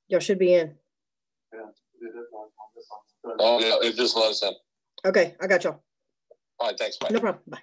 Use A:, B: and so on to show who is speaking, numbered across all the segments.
A: Y'all should be in.
B: Oh, yeah, it just loads up.
A: Okay, I got y'all.
B: All right, thanks, bye.
A: No problem. Bye.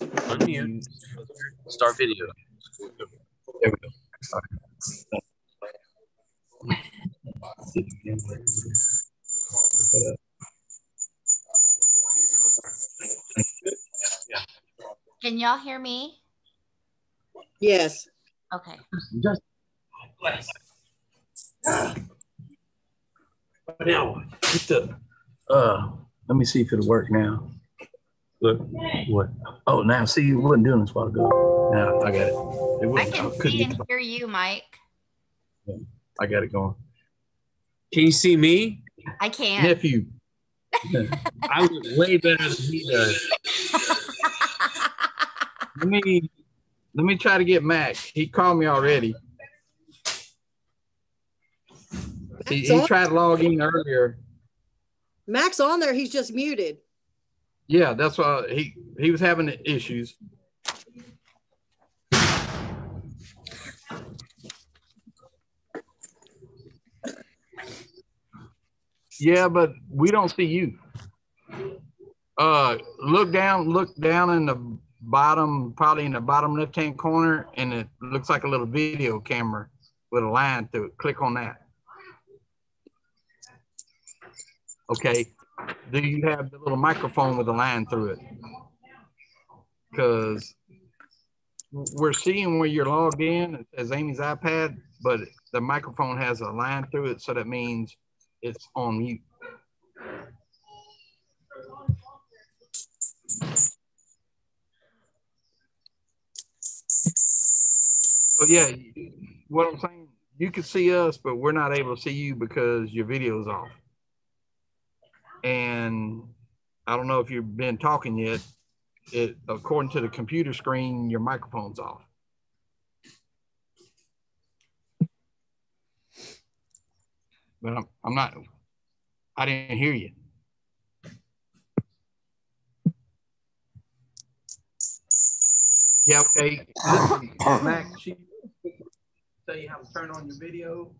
C: Unmute. Start video. There we go. Sorry.
D: Can y'all hear me?
A: Yes.
D: Okay.
C: Just now, let me see if it'll work now. Look, what? Oh, now see, you wasn't doing this a while ago. Now I got it.
D: I can see and hear you, Mike.
C: I got it going.
E: Can you see me?
D: I can't.
C: Nephew.
E: I look way better than he does.
C: Let me try to get Mac. He called me already. He tried to log in earlier.
A: Mac's on there. He's just muted.
C: Yeah, that's why he was having issues. Yeah, but we don't see you. Look down in the bottom, probably in the bottom left-hand corner, and it looks like a little video camera with a line through it. Click on that. Okay. do you have the little microphone with a line through it? Because we're seeing where you're logged in. It says Amy's iPad, but the microphone has a line through it, so that means it's on mute. So yeah, what I'm saying, you can see us, but we're not able to see you because your video's off. And I don't know if you've been talking yet. According to the computer screen, your microphone's off. But I'm not, I didn't hear you. Yeah, okay. Listen, Max, she tell you how to turn on your video.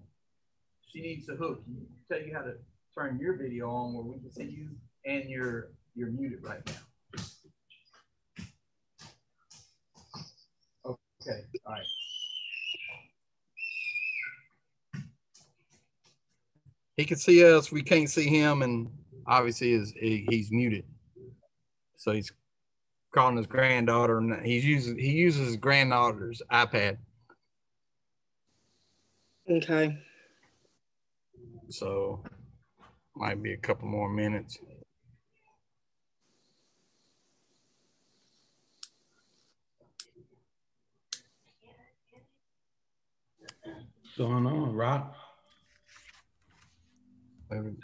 C: She needs a hook. Tell you how to turn your video on where we can see you and you're muted right now. Okay, all right. He can see us, we can't see him, and obviously he's muted. So he's calling his granddaughter, and he uses his granddaughter's iPad.
A: Okay.
C: So might be a couple more minutes.
E: What's going on, Rock?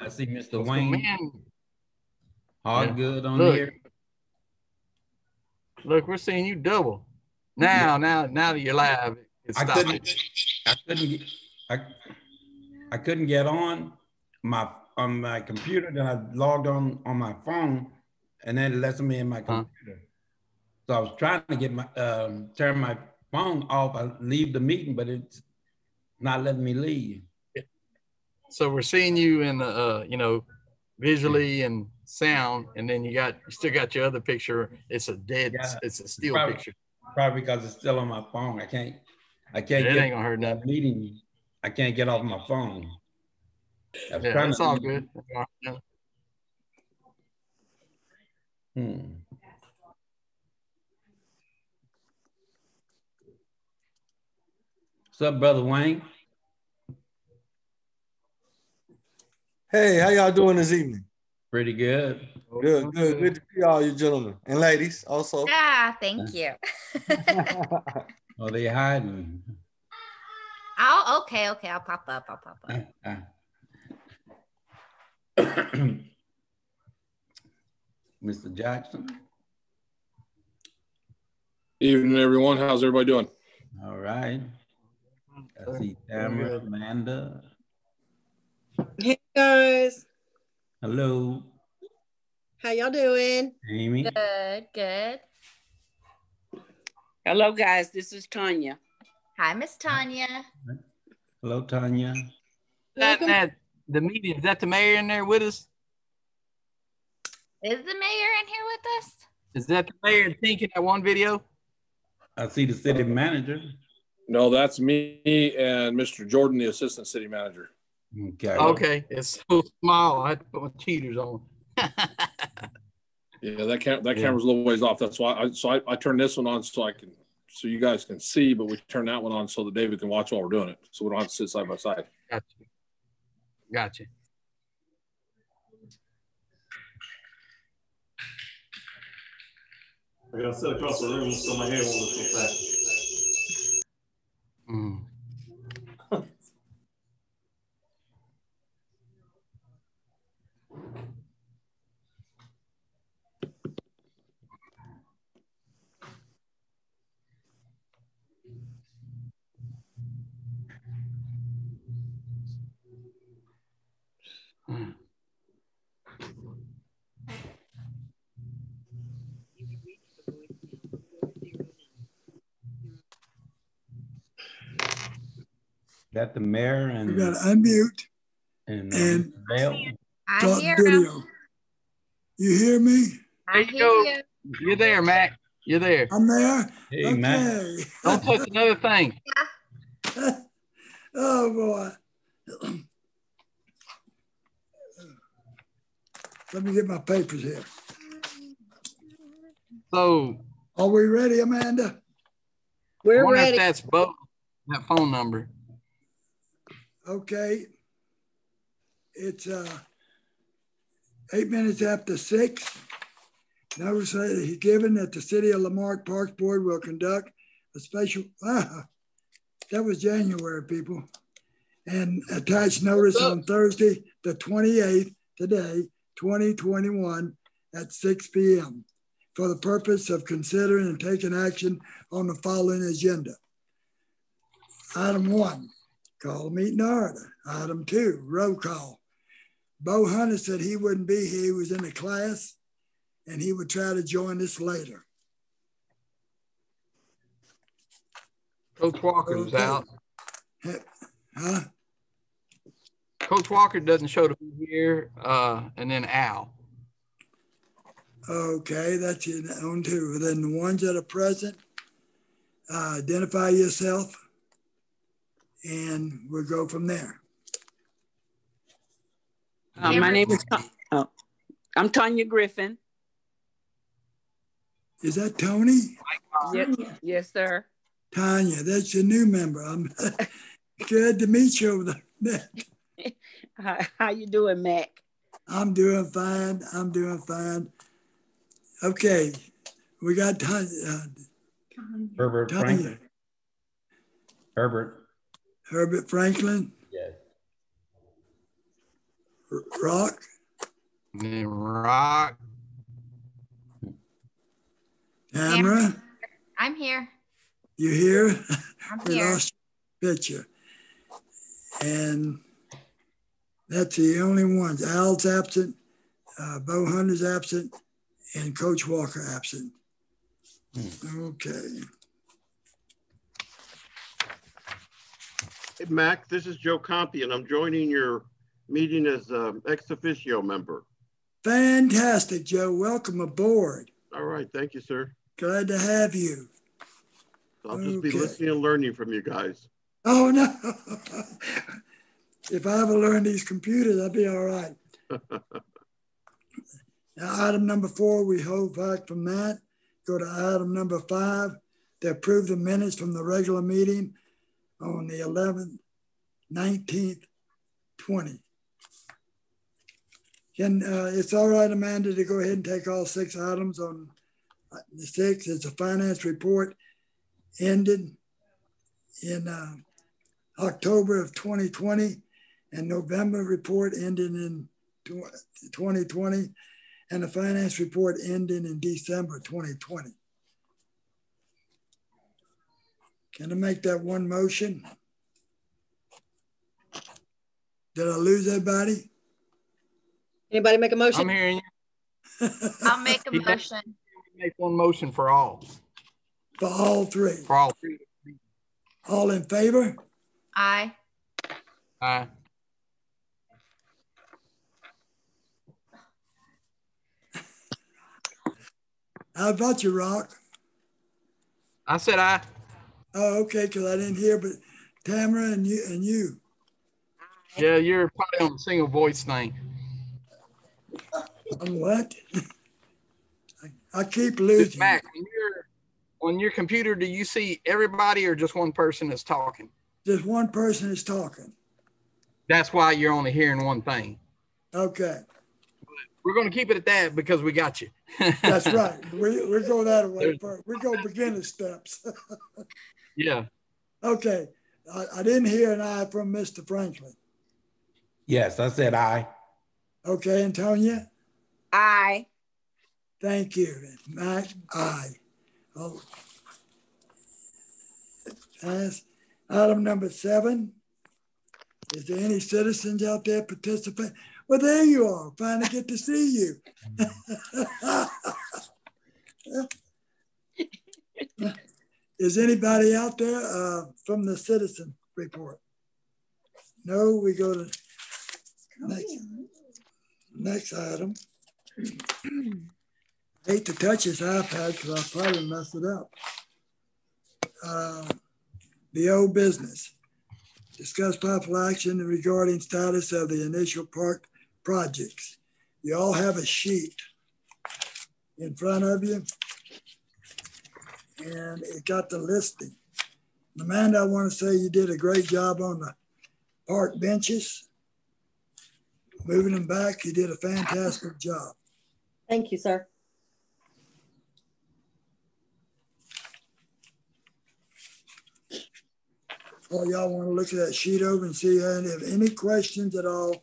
E: I see Mr. Wayne. All
C: Yeah.
E: good on
C: Look,
E: here.
C: Look, we're seeing you double. Now that you're live, it's stopping.
E: I couldn't get on my computer. Then I logged on my phone, and then it lets me in my computer. So I was trying to get my turn my phone off. I leave the meeting, but it's not letting me leave.
C: So we're seeing you in the visually and sound, and then you still got your other picture. It's a it's a still picture.
E: Probably because it's still on my phone. I can't
C: It
E: get
C: ain't gonna hurt nothing.
E: meeting. I can't get off my phone.
C: Yeah, it's all good.
E: What's up, Brother Wayne?
F: Hey, how y'all doing this evening?
E: Pretty good.
F: Good to see all you gentlemen and ladies also.
D: Ah, thank you.
E: Oh, they hiding.
D: Oh, okay. I'll pop up.
E: Mr. Jackson.
B: Evening, everyone. How's everybody doing?
E: All right. I see Tamara, Amanda.
A: Hey guys,
E: Hello.
A: how y'all doing?
E: Amy.
D: Good.
G: Hello, guys. This is Tanya.
D: Hi, Miss Tanya.
E: Hello, Tanya.
C: That the meeting, is that the mayor in there with us?
D: Is the mayor in here with us?
C: Is that the mayor thinking that one video?
E: I see the city manager.
B: No, that's me and Mr. Jordan, the assistant city manager.
E: Okay.
C: It's so small. I had to put my cheaters on.
B: Yeah, that camera's a little ways off. That's why I turned this one on so you guys can see, but we turn that one on so that David can watch while we're doing it, so we don't have to sit side by side.
C: Gotcha.
F: I gotta sit across the room so my hair won't look so fat.
E: Got the mayor and
H: we gotta unmute
E: and
D: I hear
H: video.
D: him.
H: You hear me?
D: I hear you.
C: You're there, Mac. You're there.
H: I'm there.
E: Hey,
H: okay.
E: Mac.
C: Don't touch another thing.
H: Oh boy. Let me get my papers here.
C: So,
H: Are we ready, Amanda?
A: We're
C: wonder if
A: ready.
C: that's both that phone number.
H: Okay. It's 8 minutes after 6. Notice that he's given that the City of Lamarck Parks Board will conduct a special, that was January, people. And attached notice on Thursday, the 28th, today, 2021 at 6 p.m. for the purpose of considering and taking action on the following agenda. Item 1, call the meeting to order. Item 2, roll call. Bo Hunter said he wouldn't be here. He was in a class and he would try to join us later.
C: Coach Walker's out.
H: Huh?
C: Coach Walker doesn't show to be here, and then Al.
H: Okay, that's it on 2. Then the ones that are present, identify yourself and we'll go from there.
G: My name is, I'm Tanya Griffin.
H: Is that Tony?
G: Yes, sir.
H: Tanya, that's your new member. I'm glad to meet you over there.
G: How you doing, Mac?
H: I'm doing fine. Okay, we got Tanya.
E: Herbert Franklin.
H: Herbert Franklin.
E: Yes.
H: Rock.
C: And then Rock.
H: Tamara.
D: I'm here.
H: You here?
D: I'm
H: We
D: here.
H: lost your picture. And that's the only ones. Al's absent, Bo Hunter's absent, and Coach Walker absent. Okay.
I: Hey, Mac, this is Joe Compy, and I'm joining your meeting as ex officio member.
H: Fantastic, Joe. Welcome aboard.
I: All right. Thank you, sir.
H: Glad to have you.
I: I'll just be listening and learning from you guys.
H: Oh, no. If I ever learn these computers, I'll be all right. Now, item number 4, we hold back from that. Go to item number 5, to approve the minutes from the regular meeting on the 11th, 19th, 20. It's all right, Amanda, to go ahead and take all 6 items on the 6th. It's a finance report ended in October of 2020 and November report ended in 2020 and the finance report ended in December 2020. Can I make that one motion? Did I lose everybody?
A: Anybody make a motion?
C: I'm hearing you.
D: I'll make a motion.
C: Make one motion for all.
H: For all 3.
C: For all 3.
H: All in favor?
D: Aye.
C: Aye.
H: How about you, Rock?
C: I said aye.
H: Oh, okay, because I didn't hear, but Tamara and you.
C: Yeah, you're probably on the single voice thing.
H: On what? I keep losing.
C: Mac, on your computer, do you see everybody or just one person is talking?
H: Just one person is talking.
C: That's why you're only hearing one thing.
H: Okay.
C: We're going to keep it at that because we got you.
H: That's right. We go that way first. We go beginner steps.
C: Yeah.
H: Okay. I didn't hear an aye from Mr. Franklin.
E: Yes, I said aye.
H: Okay, Antonia?
G: Aye.
H: Thank you. Mac, aye. Oh. Pass. Item number 7. Is there any citizens out there participate? Well, there you are. Finally get to see you. Is anybody out there from the citizen report? No, we go to next item. I hate to touch his iPad because I'll probably mess it up. The old business. Discuss possible action regarding status of the initial park projects. You all have a sheet in front of you, and it got the listing. Amanda, I want to say you did a great job on the park benches. Moving them back, you did a fantastic job.
A: Thank you, sir.
H: All y'all want to look at that sheet over and see if any questions at all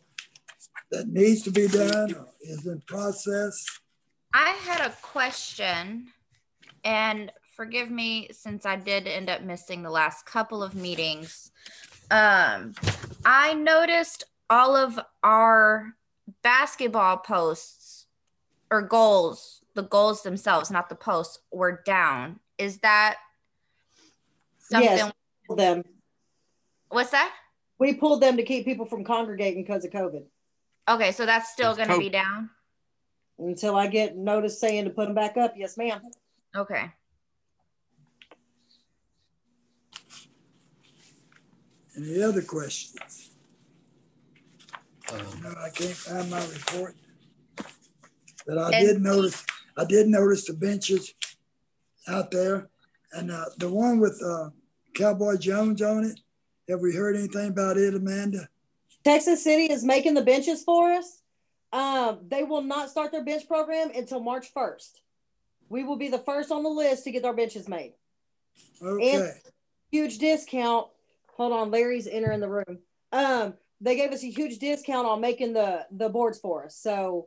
H: that needs to be done or is in process.
D: I had a question, and forgive me since I did end up missing the last couple of meetings. I noticed all of our basketball posts or goals, the goals themselves, not the posts, were down. Is that something?
A: Yes, them.
D: What's that?
A: We pulled them to keep people from congregating because of COVID.
D: Okay, so that's still going to be down?
A: Until I get notice saying to put them back up. Yes, ma'am.
D: Okay.
H: Any other questions? No, I can't find my report. But I did notice the benches out there. And the one with Cowboy Jones on it, have we heard anything about it, Amanda?
A: Texas City is making the benches for us. They will not start their bench program until March 1st. We will be the first on the list to get our benches made.
H: Okay.
A: And huge discount. Hold on, Larry's entering the room. They gave us a huge discount on making the boards for us. So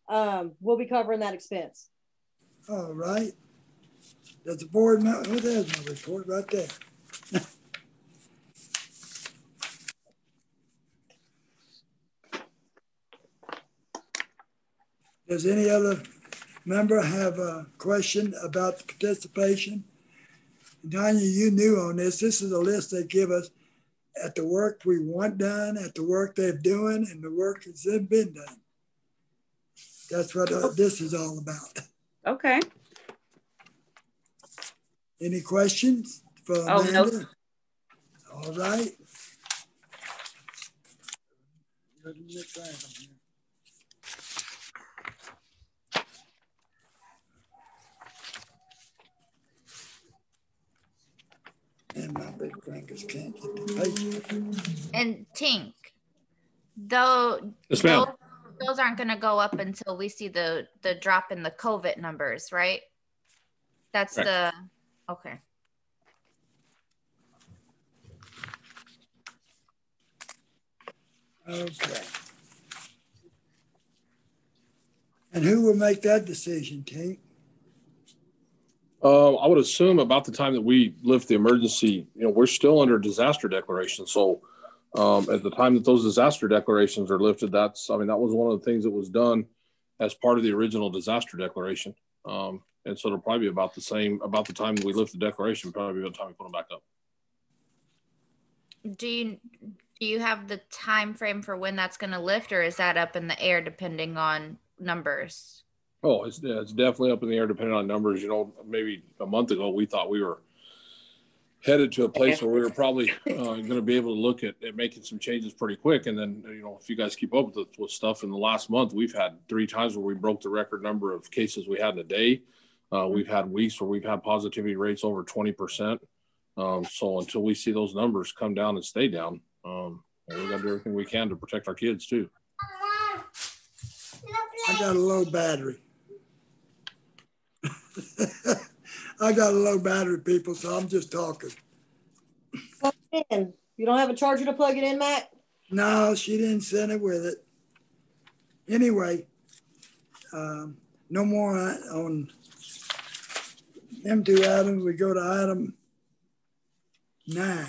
A: we'll be covering that expense.
H: All right. Does the board know? Oh, there's my report right there. Does any other member have a question about the participation? Danya, you knew on this. This is a list they give us at the work we want done, at the work they're doing, and the work that's been done. That's what this is all about.
G: Okay.
H: Any questions for Amanda? No. All right. And my big fingers can't get the paper.
D: And Tink, though,
B: Yes, ma'am.
D: those aren't going to go up until we see the drop in the COVID numbers, right? That's
B: Correct.
D: Okay.
H: Okay. And who will make that decision, Tink?
B: I would assume about the time that we lift the emergency, we're still under disaster declaration. So at the time that those disaster declarations are lifted, that was one of the things that was done as part of the original disaster declaration. And so it'll probably be about the time that we lift the declaration, probably about the time we put them back up.
D: Do you have the time frame for when that's going to lift, or is that up in the air depending on numbers?
B: Oh, it's definitely up in the air depending on numbers. Maybe a month ago, we thought we were headed to a place where we were probably going to be able to look at making some changes pretty quick. And then, if you guys keep up with stuff in the last month, we've had 3 times where we broke the record number of cases we had in a day. We've had weeks where we've had positivity rates over 20%. So until we see those numbers come down and stay down, we got to do everything we can to protect our kids too.
H: I got a low battery. I got a low battery, people, so I'm just talking.
A: Plug it in. You don't have a charger to plug it in, Matt?
H: No, she didn't send it with it. Anyway, no more on them 2 items. We go to item 9,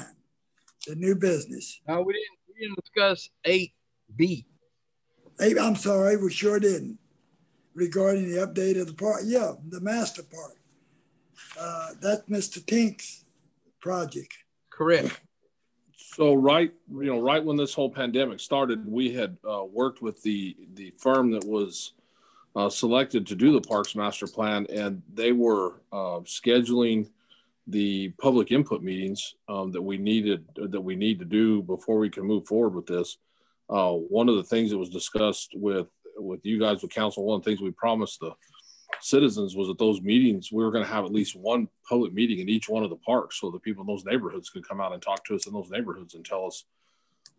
H: the new business.
J: No, we didn't discuss 8B.
H: I'm sorry, we sure didn't. Regarding the update of the park, yeah, the master park. That's Mr. Tink's project.
J: Correct.
B: So right when this whole pandemic started, we had worked with the firm that was selected to do the Parks Master Plan, and they were scheduling the public input meetings that we need to do before we can move forward with this. One of the things that was discussed with with you guys, with council, one of the things we promised the citizens was at those meetings, we were going to have at least one public meeting in each one of the parks, so the people in those neighborhoods could come out and talk to us in those neighborhoods and tell us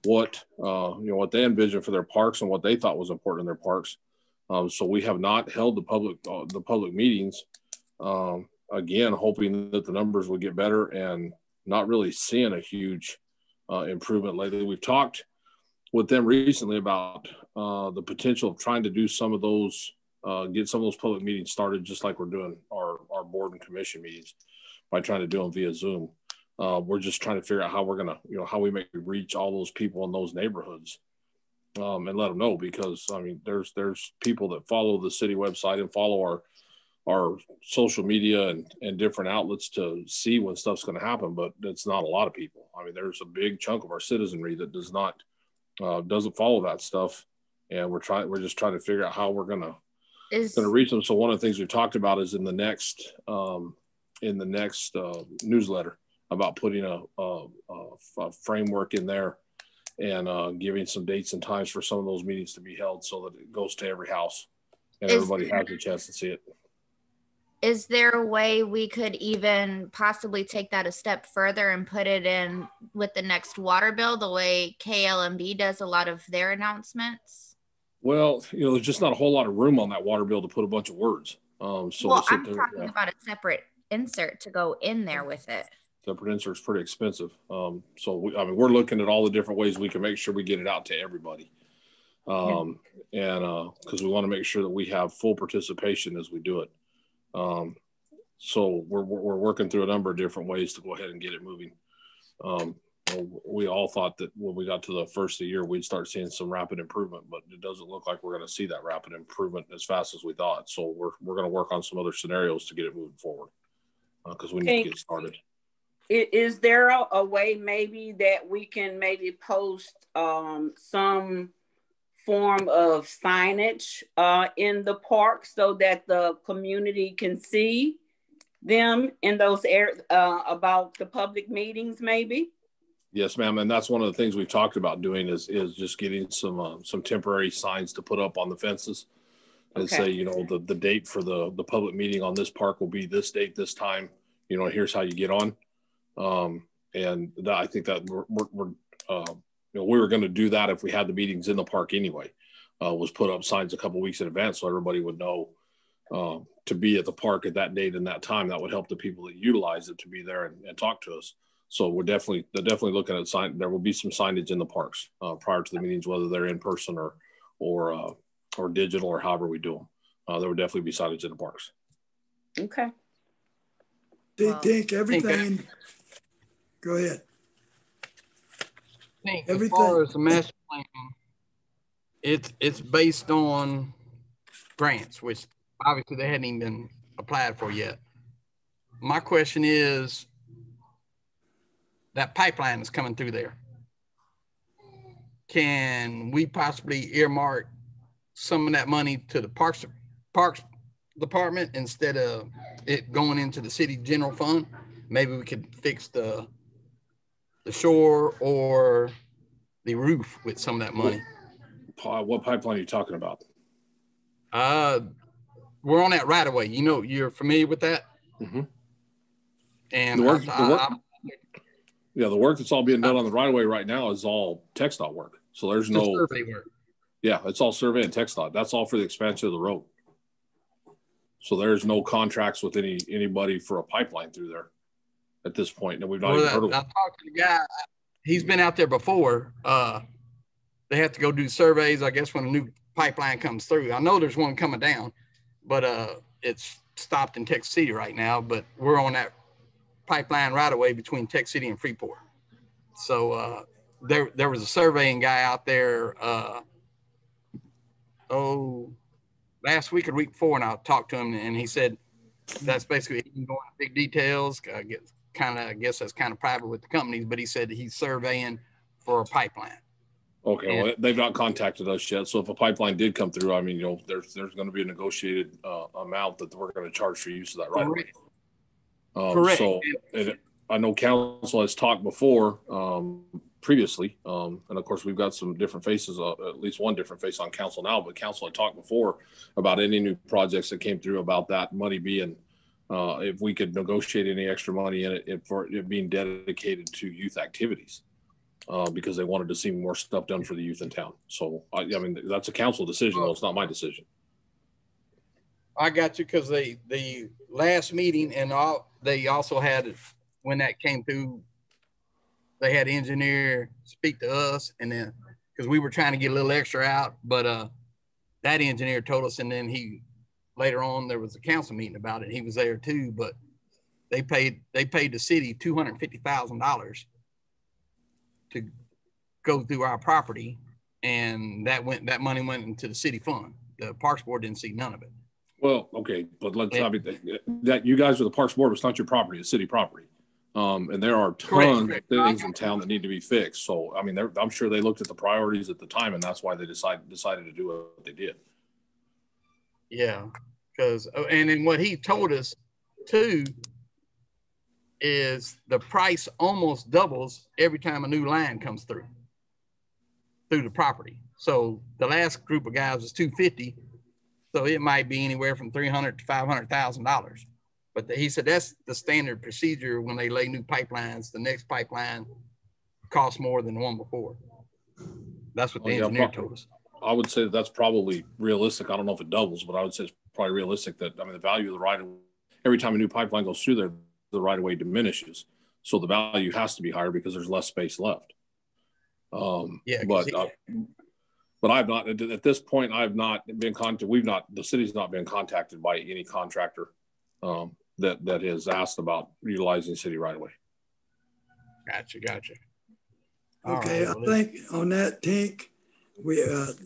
B: what, what they envisioned for their parks and what they thought was important in their parks. So we have not held the public meetings, again, hoping that the numbers would get better, and not really seeing a huge improvement lately. We've talked with them recently about the potential of trying to do some of those, get some of those public meetings started, just like we're doing our board and commission meetings, by trying to do them via Zoom. We're just trying to figure out how we're going to, how we make reach all those people in those neighborhoods, and let them know, because I mean, there's people that follow the city website and follow our social media and different outlets to see when stuff's going to happen, but it's not a lot of people. I mean, there's a big chunk of our citizenry that doesn't follow that stuff, and we're just trying to figure out how we're going to reach them. So one of the things we've talked about is in the next newsletter about putting a framework in there, and giving some dates and times for some of those meetings to be held, so that it goes to every house and everybody has a chance to see it.
D: Is there a way we could even possibly take that a step further and put it in with the next water bill, the way KLMB does a lot of their announcements?
B: Well, there's just not a whole lot of room on that water bill to put a bunch of words.
D: I'm talking about a separate insert to go in there with it.
B: Separate insert is pretty expensive. So we're looking at all the different ways we can make sure we get it out to everybody. And because we want to make sure that we have full participation as we do it. So we're working through a number of different ways to go ahead and get it moving. We all thought that when we got to the first of the year, we'd start seeing some rapid improvement, but it doesn't look like we're going to see that rapid improvement as fast as we thought. So we're going to work on some other scenarios to get it moving forward, because we need to get started.
G: Is there a way maybe that we can maybe post some form of signage in the park so that the community can see them in those areas about the public meetings maybe?
B: Yes, ma'am. And that's one of the things we've talked about doing is just getting some temporary signs to put up on the fences and say, the date for the public meeting on this park will be this date, this time, here's how you get on. And I think that we were going to do that if we had the meetings in the park anyway, was put up signs a couple weeks in advance so everybody would know to be at the park at that date and that time. That would help the people that utilize it to be there and talk to us. So we're definitely looking at there will be some signage in the parks prior to the meetings, whether they're in person or digital or however we do them. There will definitely be signage in the parks.
G: Okay.
H: Think everything. Go ahead.
J: As far as the master plan, it's based on grants, which obviously they hadn't even been applied for yet. My question is, that pipeline is coming through there. Can we possibly earmark some of that money to the parks department instead of it going into the city general fund? Maybe we could fix the shore or the roof with some of that money.
B: What pipeline are you talking about?
J: We're on that right away. You're familiar with that? Mm-hmm. And
B: the work that's all being done on the right of way right now is all TxDOT work. So there's no
J: survey work.
B: Yeah, it's all survey and TxDOT. That's all for the expansion of the road. So there's no contracts with anybody for a pipeline through there at this point. And we've not even heard of it.
J: I talked to the guy. He's been out there before. They have to go do surveys, I guess, when a new pipeline comes through. I know there's one coming down, but it's stopped in Texas City right now. But we're on that pipeline right away between Texas City and Freeport. So there was a surveying guy out there last week or week before, and I talked to him, and he said that's basically, he can go into big details. I guess that's kind of private with the companies, but he said he's surveying for a pipeline.
B: Okay, well, they've not contacted us yet. So if a pipeline did come through, I mean, there's going to be a negotiated amount that we're going to charge for use of that right away.
J: Correct.
B: So I know council has talked before previously. And of course, we've got some different faces, at least one different face on council now, but council had talked before about any new projects that came through about that money being, if we could negotiate any extra money in it for it being dedicated to youth activities, because they wanted to see more stuff done for the youth in town. So, I mean, that's a council decision. Well, it's not my decision.
J: I got you, because the last meeting and they also had, when that came through, they had engineer speak to us, and then because we were trying to get a little extra out, but that engineer told us, and then later on there was a council meeting about it. He was there too, but they paid the city $250,000 to go through our property, and that money went into the city fund. The Parks Board didn't see none of it.
B: Well, okay, but that you guys are the Parks Board. It's not your property; it's city property. And there are tons of things in town that need to be fixed. So, I mean, I'm sure they looked at the priorities at the time, and that's why they decided to do what they did.
J: Yeah, and then what he told us too is the price almost doubles every time a new line comes through the property. So the last group of guys was $250, so it might be anywhere from $300,000 to $500,000. But he said that's the standard procedure when they lay new pipelines. The next pipeline costs more than the one before. That's what the engineer told us.
B: I would say that's probably realistic. I don't know if it doubles, but I would say it's probably realistic that, I mean, the value of the right of way, every time a new pipeline goes through there, the right of way diminishes. So the value has to be higher because there's less space left. But I've not, at this point, I've not been contacted. The city's not been contacted by any contractor that has asked about utilizing city right away.
J: Gotcha.
H: Okay, right, I think on that, Tink, we're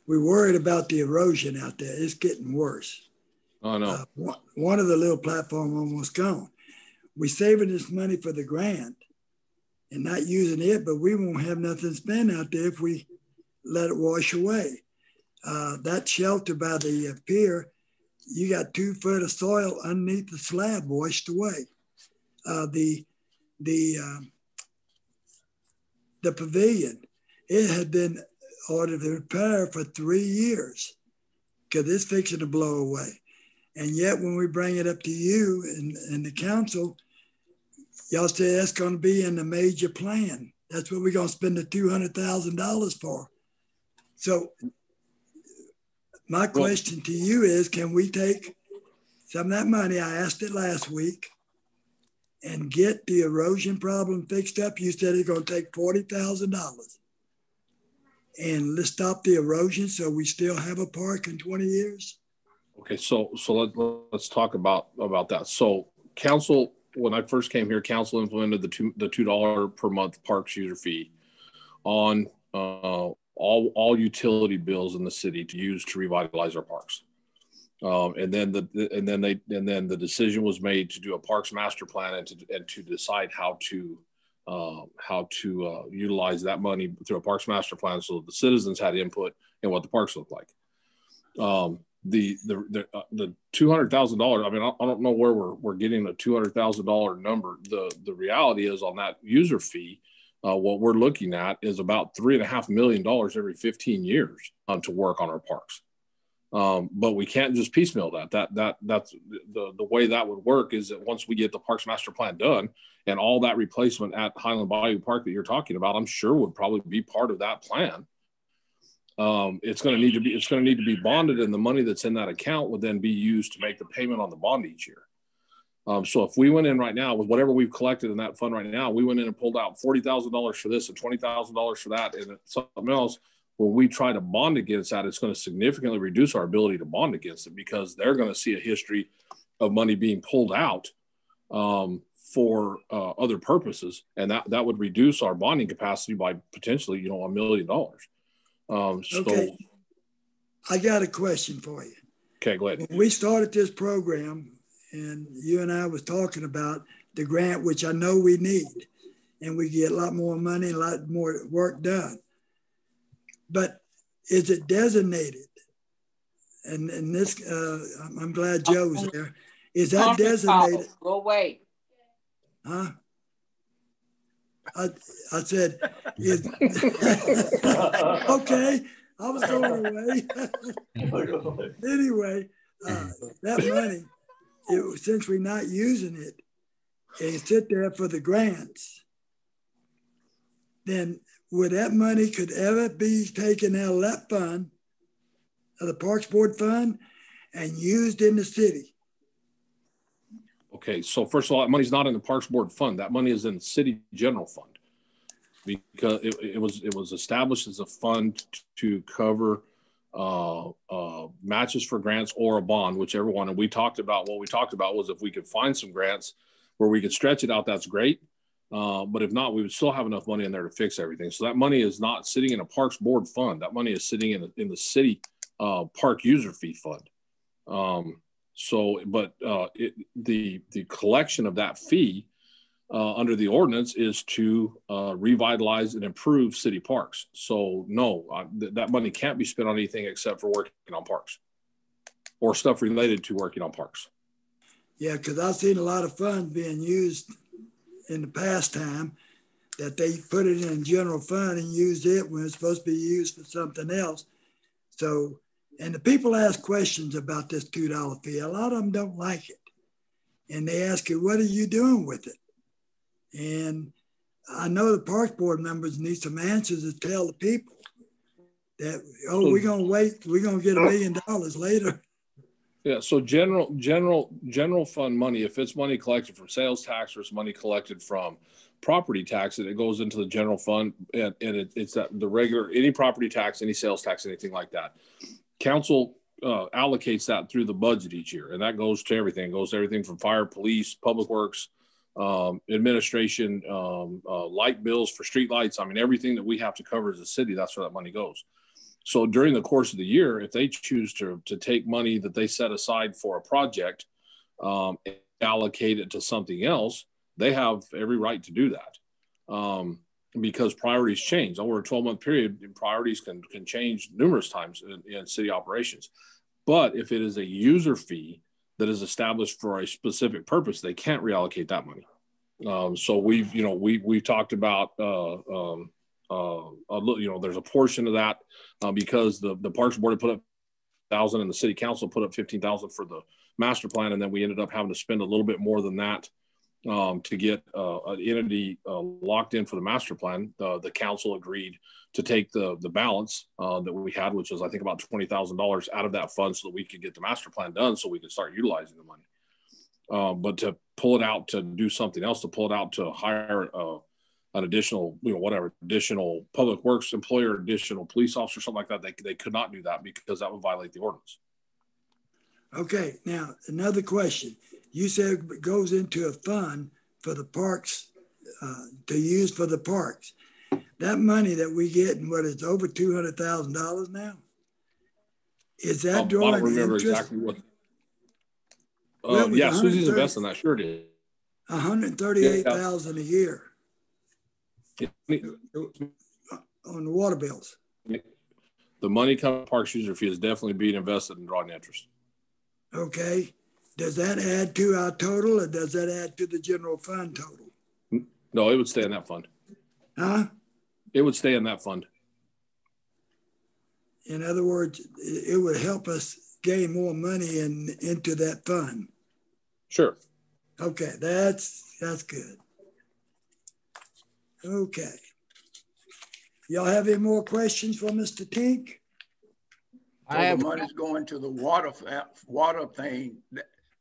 H: worried about the erosion out there. It's getting worse.
B: Oh, no.
H: One of the little platform almost gone. We're saving this money for the grant and not using it, but we won't have nothing to spend out there if we let it wash away. That shelter by the pier, you got 2 foot of soil underneath the slab washed away. The pavilion, it had been ordered to repair for 3 years because it's fixing to blow away. And yet when we bring it up to you and the council, y'all say that's going to be in the major plan. That's what we're going to spend the $200,000 for. So my question to you is, can we take some of that money, I asked it last week, and get the erosion problem fixed up? You said it's going to take $40,000. And let's stop the erosion so we still have a park in 20 years.
B: Okay, so let's talk about that. So council, when I first came here, council implemented the $2 per month parks user fee on all utility bills in the city to use to revitalize our parks. And then the decision was made to do a parks master plan and to decide how to utilize that money through a parks master plan, so the citizens had input in what the parks look like. The $200,000. I mean, I don't know where we're getting a $200,000 number. The reality is on that user fee, what we're looking at is about $3.5 million every 15 years to work on our parks. But we can't just piecemeal that. That's the way that would work is that once we get the Parks Master Plan done and all that replacement at Highland Bayou Park that you're talking about, I'm sure would probably be part of that plan. It's going to need to be bonded, and the money that's in that account would then be used to make the payment on the bond each year. So if we went in right now with whatever we've collected in that fund right now, we went in and pulled out $40,000 for this and $20,000 for that and something else. When we try to bond against that, it's going to significantly reduce our ability to bond against it because they're going to see a history of money being pulled out for other purposes, and that would reduce our bonding capacity by potentially, $1 million.
H: Okay, I got a question for you.
B: Okay, go ahead.
H: When we started this program, and you and I was talking about the grant, which I know we need, and we get a lot more money, a lot more work done. But is it designated? And this, I'm glad Joe's there. Is that designated?
G: Go away.
H: Huh? I said, okay, I was going away. Anyway, that money, since we're not using it, and it sit there for the grants, then would that money could ever be taken out of that fund, of the Parks Board fund, and used in the city?
B: Okay, so first of all, that money's not in the Parks Board fund. That money is in the city general fund, because it was established as a fund to cover matches for grants or a bond, whichever one. And what we talked about was if we could find some grants where we could stretch it out, that's great. But if not, we would still have enough money in there to fix everything. So that money is not sitting in a Parks Board fund. That money is sitting in the city park user fee fund. The collection of that fee under the ordinance is to revitalize and improve city parks. So no, that money can't be spent on anything except for working on parks or stuff related to working on parks.
H: Yeah, because I've seen a lot of funds being used in the past time that they put it in a general fund and used it when it's supposed to be used for something else. So, and the people ask questions about this $2 fee. A lot of them don't like it. And they ask you, what are you doing with it? And I know the Parks Board members need some answers to tell the people that, oh, we're going to wait, we're going to get $1 million later.
B: Yeah, so general fund money, if it's money collected from sales tax or it's money collected from property tax, it goes into the general fund, and it's that the regular, any property tax, any sales tax, anything like that. Council allocates that through the budget each year, and that goes to everything. It goes to everything from fire, police, public works, administration, light bills for street lights. I mean, everything that we have to cover as a city, that's where that money goes. So during the course of the year, if they choose to take money that they set aside for a project and allocate it to something else, they have every right to do that, because priorities change. Over a 12-month period, priorities can change numerous times in city operations. But if it is a user fee that is established for a specific purpose, they can't reallocate that money. So we've talked about there's a portion of that because the Parks Board had put up 1,000 and the City Council put up 15,000 for the master plan, and then we ended up having to spend a little bit more than that to get an entity locked in for the master plan. The council agreed to take the balance that we had, which was I think about $20,000 out of that fund, so that we could get the master plan done, so we could start utilizing the money. But to pull it out to do something else, to pull it out to hire an additional, additional public works employer, additional police officer, something like that, they could not do that because that would violate the ordinance.
H: Okay, now another question. You said it goes into a fund for the parks, to use for the parks. That money that we get, and what is over $200,000 now, is that drawing
B: I don't remember
H: interest?
B: exactly what. Yeah, Susie's investing that. Sure did.
H: $138,000 a year on the water bills.
B: The money coming parks user fee is definitely being invested and drawing interest.
H: Okay. Does that add to our total, or does that add to the general fund total?
B: No, it would stay in that fund.
H: Huh?
B: It would stay in that fund.
H: In other words, it would help us gain more money into that fund.
B: Sure.
H: Okay, that's good. Okay. Y'all have any more questions for Mr. Tink?
K: I have money's going to the water thing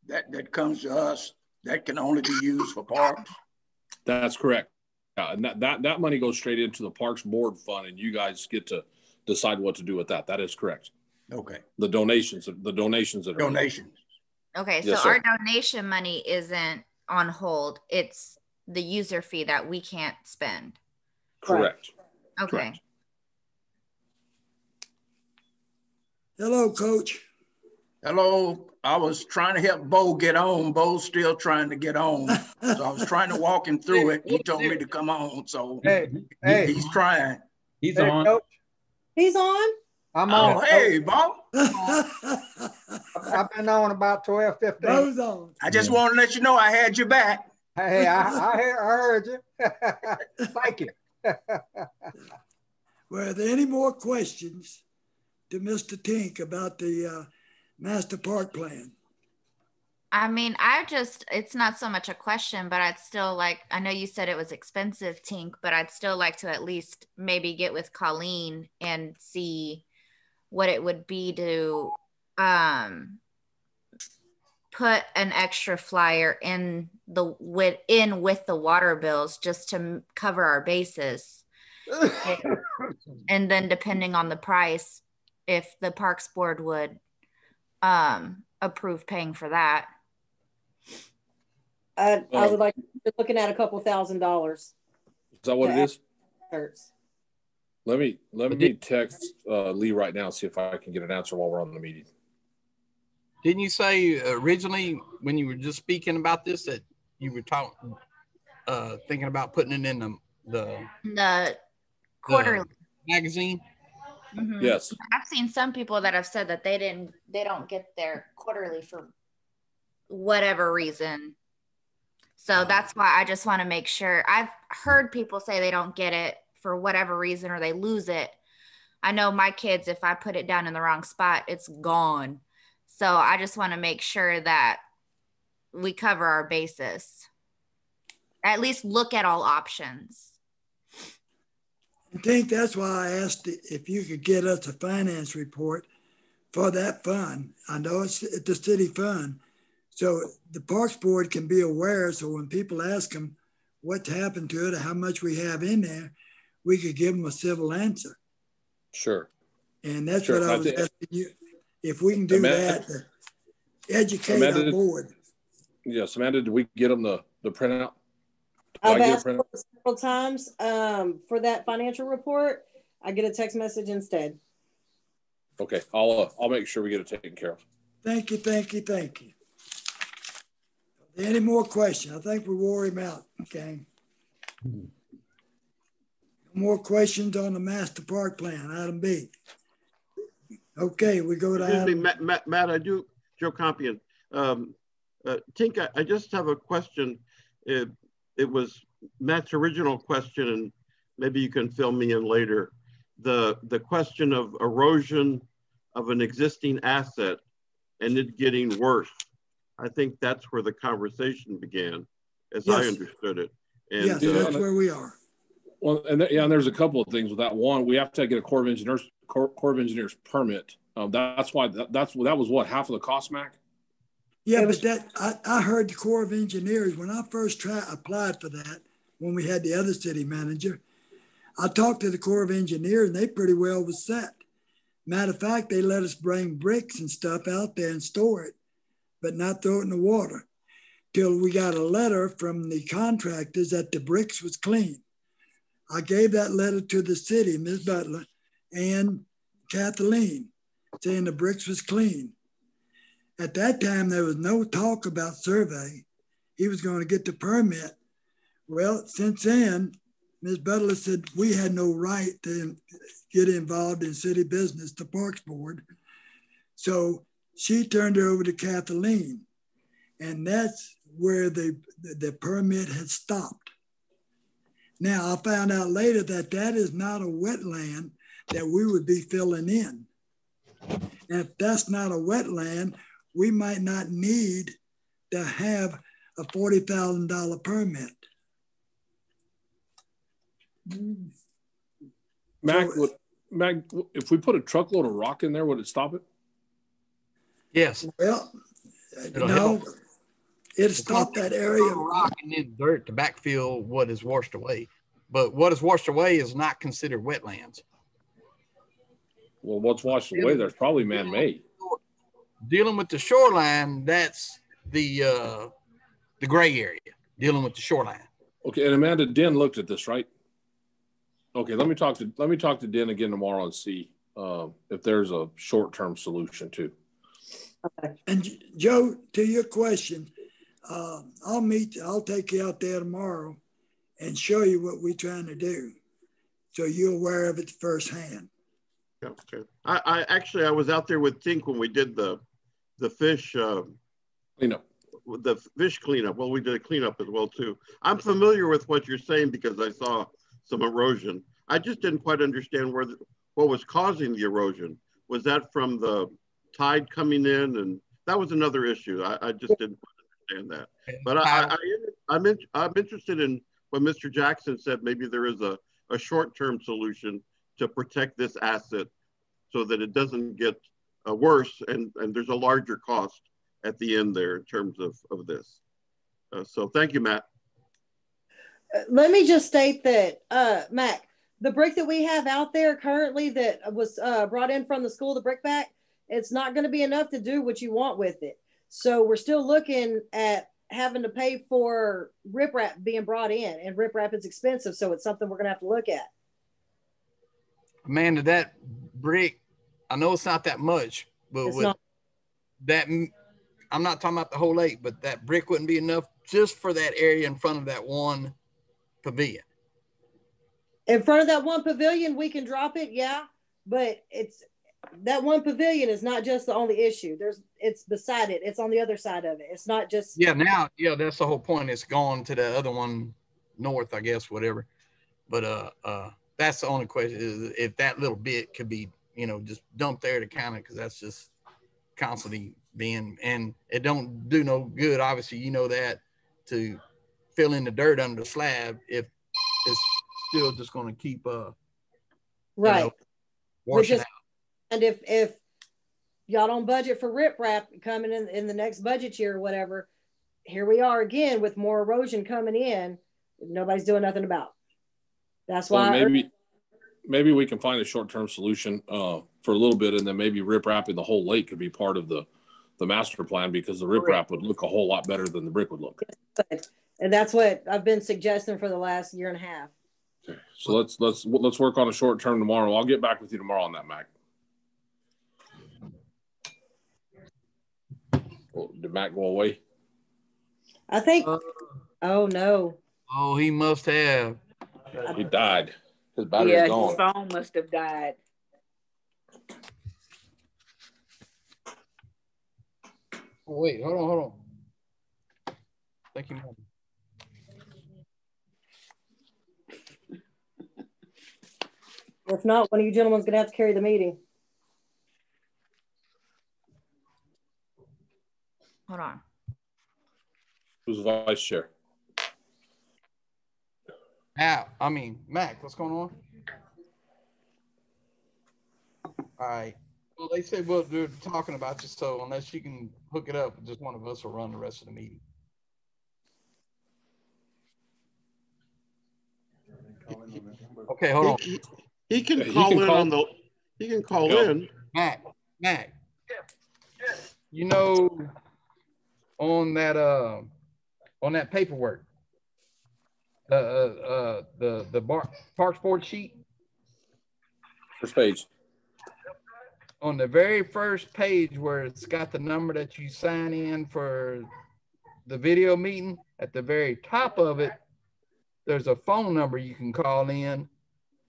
K: that comes to us that can only be used for parks.
B: That's correct. And that money goes straight into the Parks Board fund, and you guys get to decide what to do with that. That is correct.
K: Okay.
B: The donations that are
K: donations.
D: Okay, so
B: yes,
D: our donation money isn't on hold. It's the user fee that we can't spend.
B: Correct.
D: Okay.
B: Correct.
H: Hello, Coach.
K: Hello. I was trying to help Bo get on. Bo's still trying to get on. So I was trying to walk him through it. He told me to come on. So he's trying.
E: He's on. Coach.
A: He's on.
K: I'm on. Oh, hey, Bo.
L: I've been on about 12, 15.
H: Bo's on.
K: I just want to let you know I had your back.
L: Hey, I heard you. Thank you.
H: Well, are there any more questions to Mr. Tink about the master park plan?
D: I mean, it's not so much a question, but I'd still like, I know you said it was expensive, Tink, but I'd still like to at least maybe get with Colleen and see what it would be to put an extra flyer in with the water bills just to cover our bases. And then depending on the price, if the Parks Board would approve paying for that.
A: I would like to looking at a couple $1,000.
B: Is that what it is?
A: Shirts.
B: Let me text Lee right now and see if I can get an answer while we're on the meeting.
J: Didn't you say originally when you were just speaking about this that you were thinking about putting it in
D: the quarterly
J: magazine?
D: Mm-hmm.
B: Yes.
D: I've seen some people that have said that they don't get their quarterly for whatever reason. So that's why I just want to make sure. I've heard people say they don't get it for whatever reason or they lose it. I know my kids, if I put it down in the wrong spot, it's gone. So I just want to make sure that we cover our bases. At least look at all options.
H: I think that's why I asked if you could get us a finance report for that fund. I know it's the city fund. So the Parks Board can be aware. So when people ask them what's happened to it or how much we have in there, we could give them a civil answer.
B: Sure.
H: And that's what I was asking you. If we can do that, educate our board.
B: Yes, Amanda, did we get them the printout?
A: I've asked for it several times for that financial report. I get a text message instead.
B: Okay, I'll make sure we get it taken care of.
H: Thank you. Any more questions? I think we wore him out, okay? More questions on the master park plan, item B. Okay, we go to
I: Excuse me, Matt, I do, Joe Compion. Tink, I just have a question. It was Matt's original question, and maybe you can fill me in later. The question of erosion of an existing asset and it getting worse. I think that's where the conversation began, as I understood it. And,
H: yes, that's where we are.
B: Well, and there's a couple of things with that. One, we have to get a Corps of Engineers permit. That's why that was what, half of the cost, Mac?
H: Yeah, but I heard the Corps of Engineers when I first applied for that, when we had the other city manager. I talked to the Corps of Engineers and they pretty well was set. Matter of fact, they let us bring bricks and stuff out there and store it, but not throw it in the water, till we got a letter from the contractors that the bricks was clean. I gave that letter to the city, Ms. Butler and Kathleen, saying the bricks was clean. At that time, there was no talk about survey. He was going to get the permit. Well, since then, Ms. Butler said we had no right to get involved in city business, the Parks Board. So she turned it over to Kathleen. And that's where the permit had stopped. Now, I found out later that that is not a wetland that we would be filling in. And if that's not a wetland, we might not need to have a $40,000 permit.
B: Mac, if we put a truckload of rock in there, would it stop it?
J: Yes.
H: Well, no, it stopped that area.
J: Rock and then dirt to backfill what is washed away. But what is washed away is not considered wetlands.
B: Well, what's washed away, there's probably man-made.
J: Dealing with the shoreline, that's the gray area, dealing with the shoreline.
B: Okay, and Amanda, Den looked at this, right? Okay, let me talk to Den again tomorrow and see if there's a short-term solution too.
H: Okay. And Joe, to your question, I'll take you out there tomorrow and show you what we're trying to do, so you're aware of it firsthand.
I: Okay. I was out there with Tink when we did the fish the fish cleanup. Well, we did a cleanup as well too. I'm familiar with what you're saying because I saw some erosion. I just didn't quite understand what was causing the erosion. Was that from the tide coming in? And that was another issue. I just didn't quite understand that. But I'm interested in what Mr. Jackson said. Maybe there is a short-term solution to protect this asset so that it doesn't get worse and there's a larger cost at the end there in terms of this. So thank you, Matt.
A: Let me just state that, Mac, the brick that we have out there currently that was brought in from the school, the brickbat, it's not going to be enough to do what you want with it. So we're still looking at having to pay for riprap being brought in, and riprap is expensive. So it's something we're going to have to look at.
J: Amanda, that brick, I know it's not that much, but with that, I'm not talking about the whole lake, but that brick wouldn't be enough just for that area in front of that one pavilion.
A: In front of that one pavilion, we can drop it, yeah, but it's that one pavilion is not just the only issue. It's beside it. It's on the other side of it. It's not just
J: that's the whole point. It's gone to the other one north, I guess, whatever. But that's the only question is if that little bit could be, just dumped there to kind of, because that's just constantly being, and it don't do no good. Obviously, you know that, to fill in the dirt under the slab if it's still just going to keep
A: right
J: washing out.
A: And if y'all don't budget for riprap coming in the next budget year or whatever, here we are again with more erosion coming in. Nobody's doing nothing about. That's why
B: maybe we can find a short-term solution for a little bit, and then maybe riprapping the whole lake could be part of the master plan, because the riprap would look a whole lot better than the brick would look.
A: And that's what I've been suggesting for the last year and a half.
B: Okay. So let's work on a short term tomorrow. I'll get back with you tomorrow on that, Mac. Well, did Mac go away?
A: I think. Oh no.
J: Oh, he must have.
B: He died. His battery's gone.
G: His phone must have died.
J: Oh, wait, hold on. Thank you.
A: If not, one of you gentlemen's gonna have to carry the meeting.
D: Hold on.
B: Who's vice chair?
J: Mac, what's going on? All right. Well, they said, well, they're talking about you, so unless you can hook it up, just one of us will run the rest of the meeting. Okay, hold on.
I: He can call in on the. He can call in.
J: Mac. You know, on that paperwork, the Parks Board sheet.
B: First page.
J: On the very first page where it's got the number that you sign in for the video meeting, at the very top of it, there's a phone number you can call in,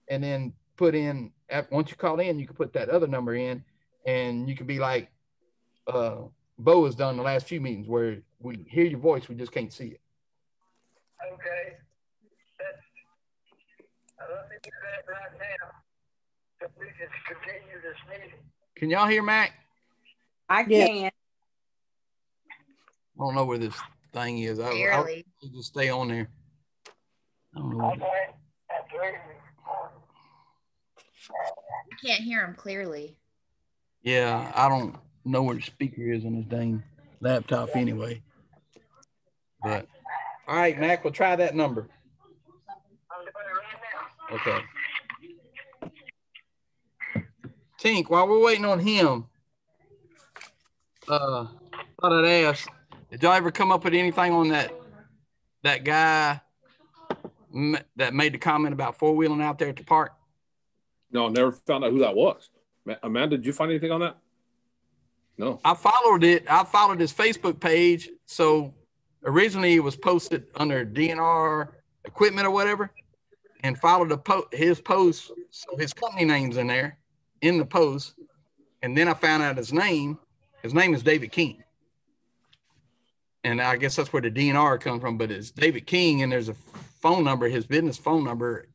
J: and then put in, once you call in, you can put that other number in, and you can be like Bo has done the last few meetings where we hear your voice, we just can't see it.
M: Okay. Let me do that right now so we can continue this meeting.
J: Can y'all hear Mac?
G: I can.
J: I don't know where this thing is. I'll just stay on there. I don't know.
D: I can't hear him clearly.
J: Yeah, I don't know where the speaker is on this dang laptop anyway. But all right, Mac, we'll try that number. Okay. Tink, while we're waiting on him, thought I'd ask, did y'all ever come up with anything on that guy that made the comment about four-wheeling out there at the park?
B: No, never found out who that was. Amanda, did you find anything on that? No.
J: I followed it. I followed his Facebook page. So originally it was posted under DNR equipment or whatever, and followed his post. So his company name's in there in the post. And then I found out his name. His name is David King. and I guess that's where the DNR comes from, but it's David King, and there's a phone number, his business phone number.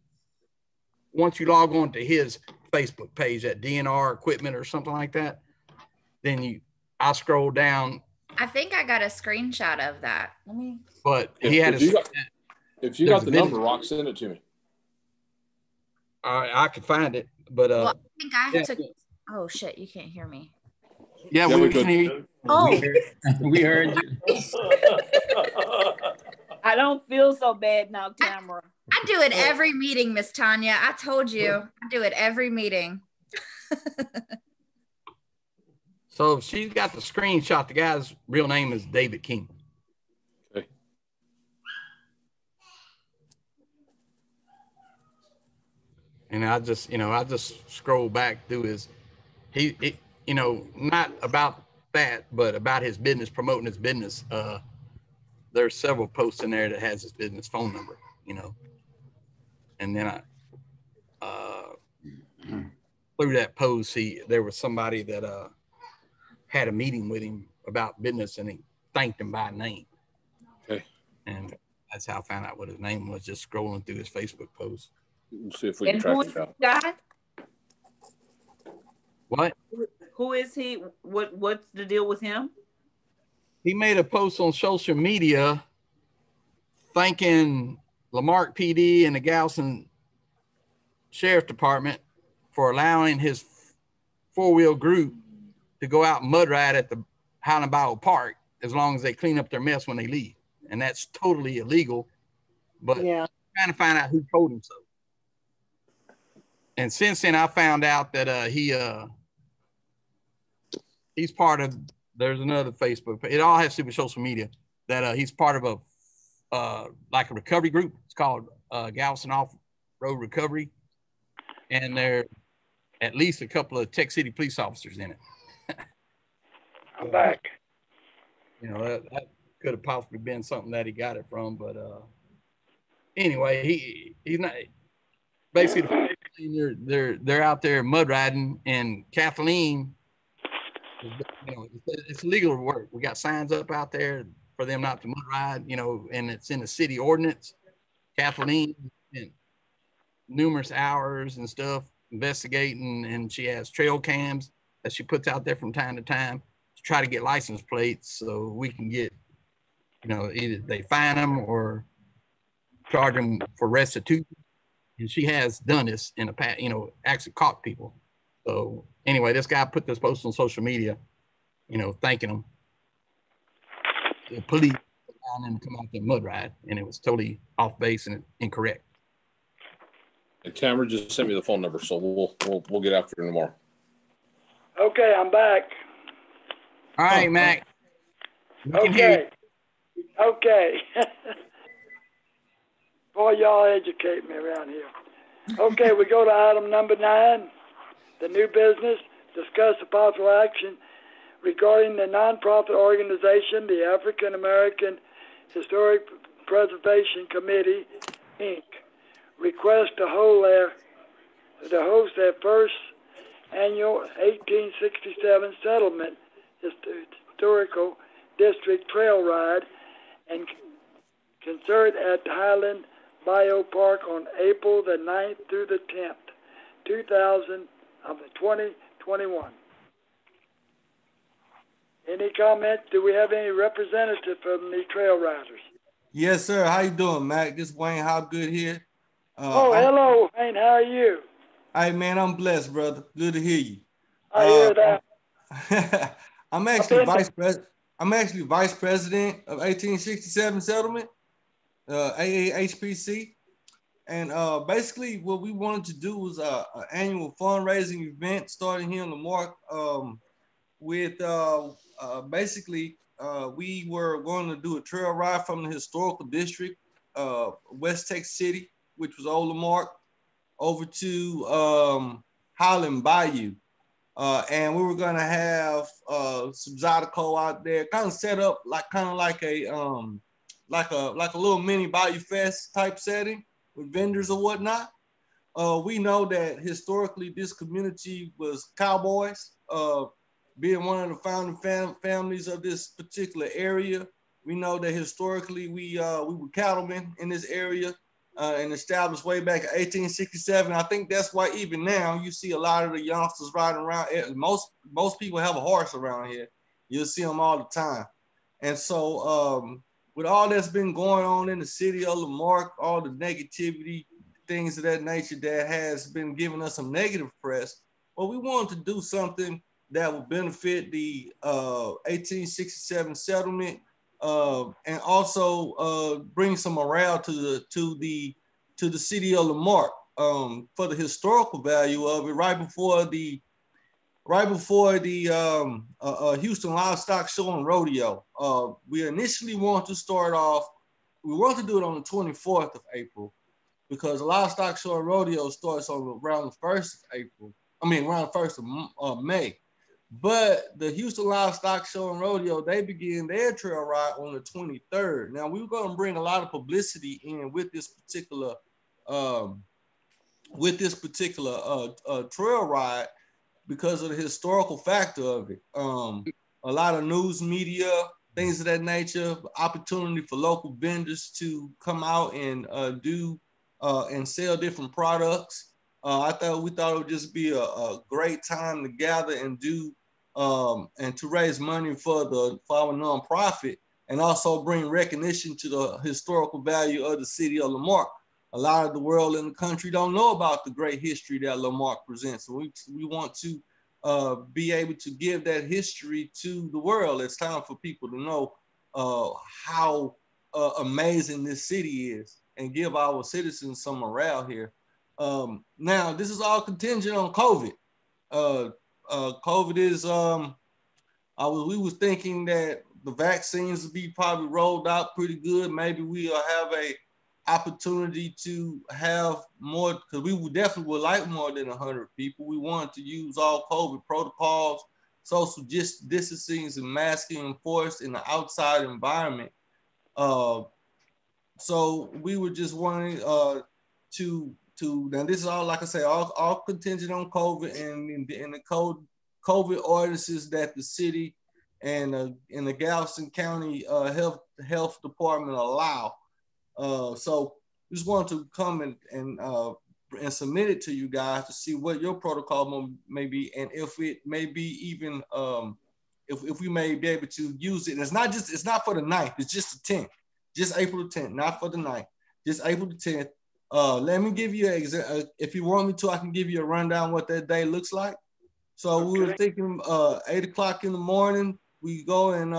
J: Once you log on to his Facebook page at DNR Equipment or something like that, then I scroll down.
D: I think I got a screenshot of that. Let me.
J: But he had
B: if you got the number, Rock, send it to me.
J: I could find it, but
D: well, I think I have to. Oh shit! You can't hear me.
J: Yeah, we can hear you.
D: Oh,
E: we heard you.
G: I don't feel so bad now, Tamara.
D: I do it every meeting, Miss Tanya. I told you, I do it every meeting.
J: So she's got the screenshot. The guy's real name is David King.
B: Okay.
J: And I just scroll back through his, not about that, but about his business, promoting his business. There's several posts in there that has his business phone number, and then through that post, there was somebody that had a meeting with him about business, and he thanked him by name.
B: Okay.
J: And that's how I found out what his name was, just scrolling through his Facebook post.
B: We'll see if we can track it out.
G: Guy?
J: What?
G: Who is he? What's the deal with him?
J: He made a post on social media thanking Lamarque PD and the Galveston Sheriff Department for allowing his four-wheel group to go out and mud ride at the Highland Bayou Park as long as they clean up their mess when they leave. And that's totally illegal. But I'm trying to find out who told him so. And since then, I found out that he's part of, there's another Facebook, it all has to do with social media, that he's part of a recovery group. It's called Galveston Off-Road Recovery. And there are at least a couple of Tech City police officers in it.
M: I'm back.
J: That could have possibly been something that he got it from, but anyway, he's not basically they're out there mud riding, and Kathleen, it's legal work. We got signs up out there for them not to mud ride, and it's in the city ordinance. Kathleen spent numerous hours and stuff investigating, and she has trail cams that she puts out there from time to time to try to get license plates so we can get, either they fine them or charge them for restitution. And she has done this in the past, actually caught people. So anyway, this guy put this post on social media, thanking them. The police allowed them to come out there and mud ride, and it was totally off base and incorrect.
B: And Tamara just sent me the phone number, so we'll get after it tomorrow.
M: Okay, I'm back.
J: All right, Mac.
M: Okay. Boy, y'all educate me around here. Okay, we go to item number 9, the new business. Discuss the possible action regarding the nonprofit organization, the African American Historic Preservation Committee, Inc. Request to host their first annual 1867 Settlement Historical District Trail Ride and concert at Highland Bayou Park on April the 9th through the 10th, 2021. Any comments? Do we have any representative from the trail riders?
F: Yes, sir. How you doing, Mac? This is Wayne Hobgood here.
M: Hello, Wayne. How are you?
F: Hey, man, I'm blessed, brother. Good to hear you.
M: I hear that.
F: I'm actually vice president of 1867 Settlement, AAHPC. And basically what we wanted to do was an annual fundraising event starting here in the Marque with basically we were going to do a trail ride from the historical district, West Texas City, which was Old Lamarque, over to Highland Bayou. And we were gonna have some Zydeco out there, kind of set up like like a little mini Bayou Fest type setting with vendors or whatnot. We know that historically this community was cowboys, being one of the founding families of this particular area. We know that historically we were cattlemen in this area and established way back in 1867. I think that's why even now you see a lot of the youngsters riding around. Most people have a horse around here. You'll see them all the time. And so with all that's been going on in the city of Lamarque, all the negativity, things of that nature that has been giving us some negative press, well, we wanted to do something that would benefit the 1867 settlement and also bring some morale to the city of Lamarque for the historical value of it. Right before the Houston Livestock Show and Rodeo, we initially wanted to start off. We wanted to do it on the 24th of April because the Livestock Show and Rodeo starts on around the 1st of April. I mean, around the 1st of May. But the Houston Livestock Show and Rodeo, they begin their trail ride on the 23rd. Now, we were going to bring a lot of publicity in with this particular trail ride because of the historical factor of it. A lot of news media, things of that nature, opportunity for local vendors to come out and do and sell different products. We thought it would just be a great time to gather and do and to raise money for our nonprofit and also bring recognition to the historical value of the city of Lamarque. A lot of the world and the country don't know about the great history that Lamarque presents. So we want to be able to give that history to the world. It's time for people to know how amazing this city is and give our citizens some morale here. Now, this is all contingent on COVID. COVID is, we was thinking that the vaccines will be probably rolled out pretty good. Maybe we'll have a opportunity to have more, because we would definitely like more than 100 people. We wanted to use all COVID protocols, social distancing and masking enforced in the outside environment. So we were just wanting now this is all, like I say, all contingent on COVID and the COVID ordinances that the city and the Galveston County health department allow. So we just wanted to come and submit it to you guys to see what your protocol may be, and if it may be even if we may be able to use it. And it's not for the 9th, it's just the 10th, just April the 10th, not for the 9th, just April the 10th. Let me give you if you want me to, I can give you a rundown what that day looks like. So okay. We were thinking 8 o'clock in the morning, we go and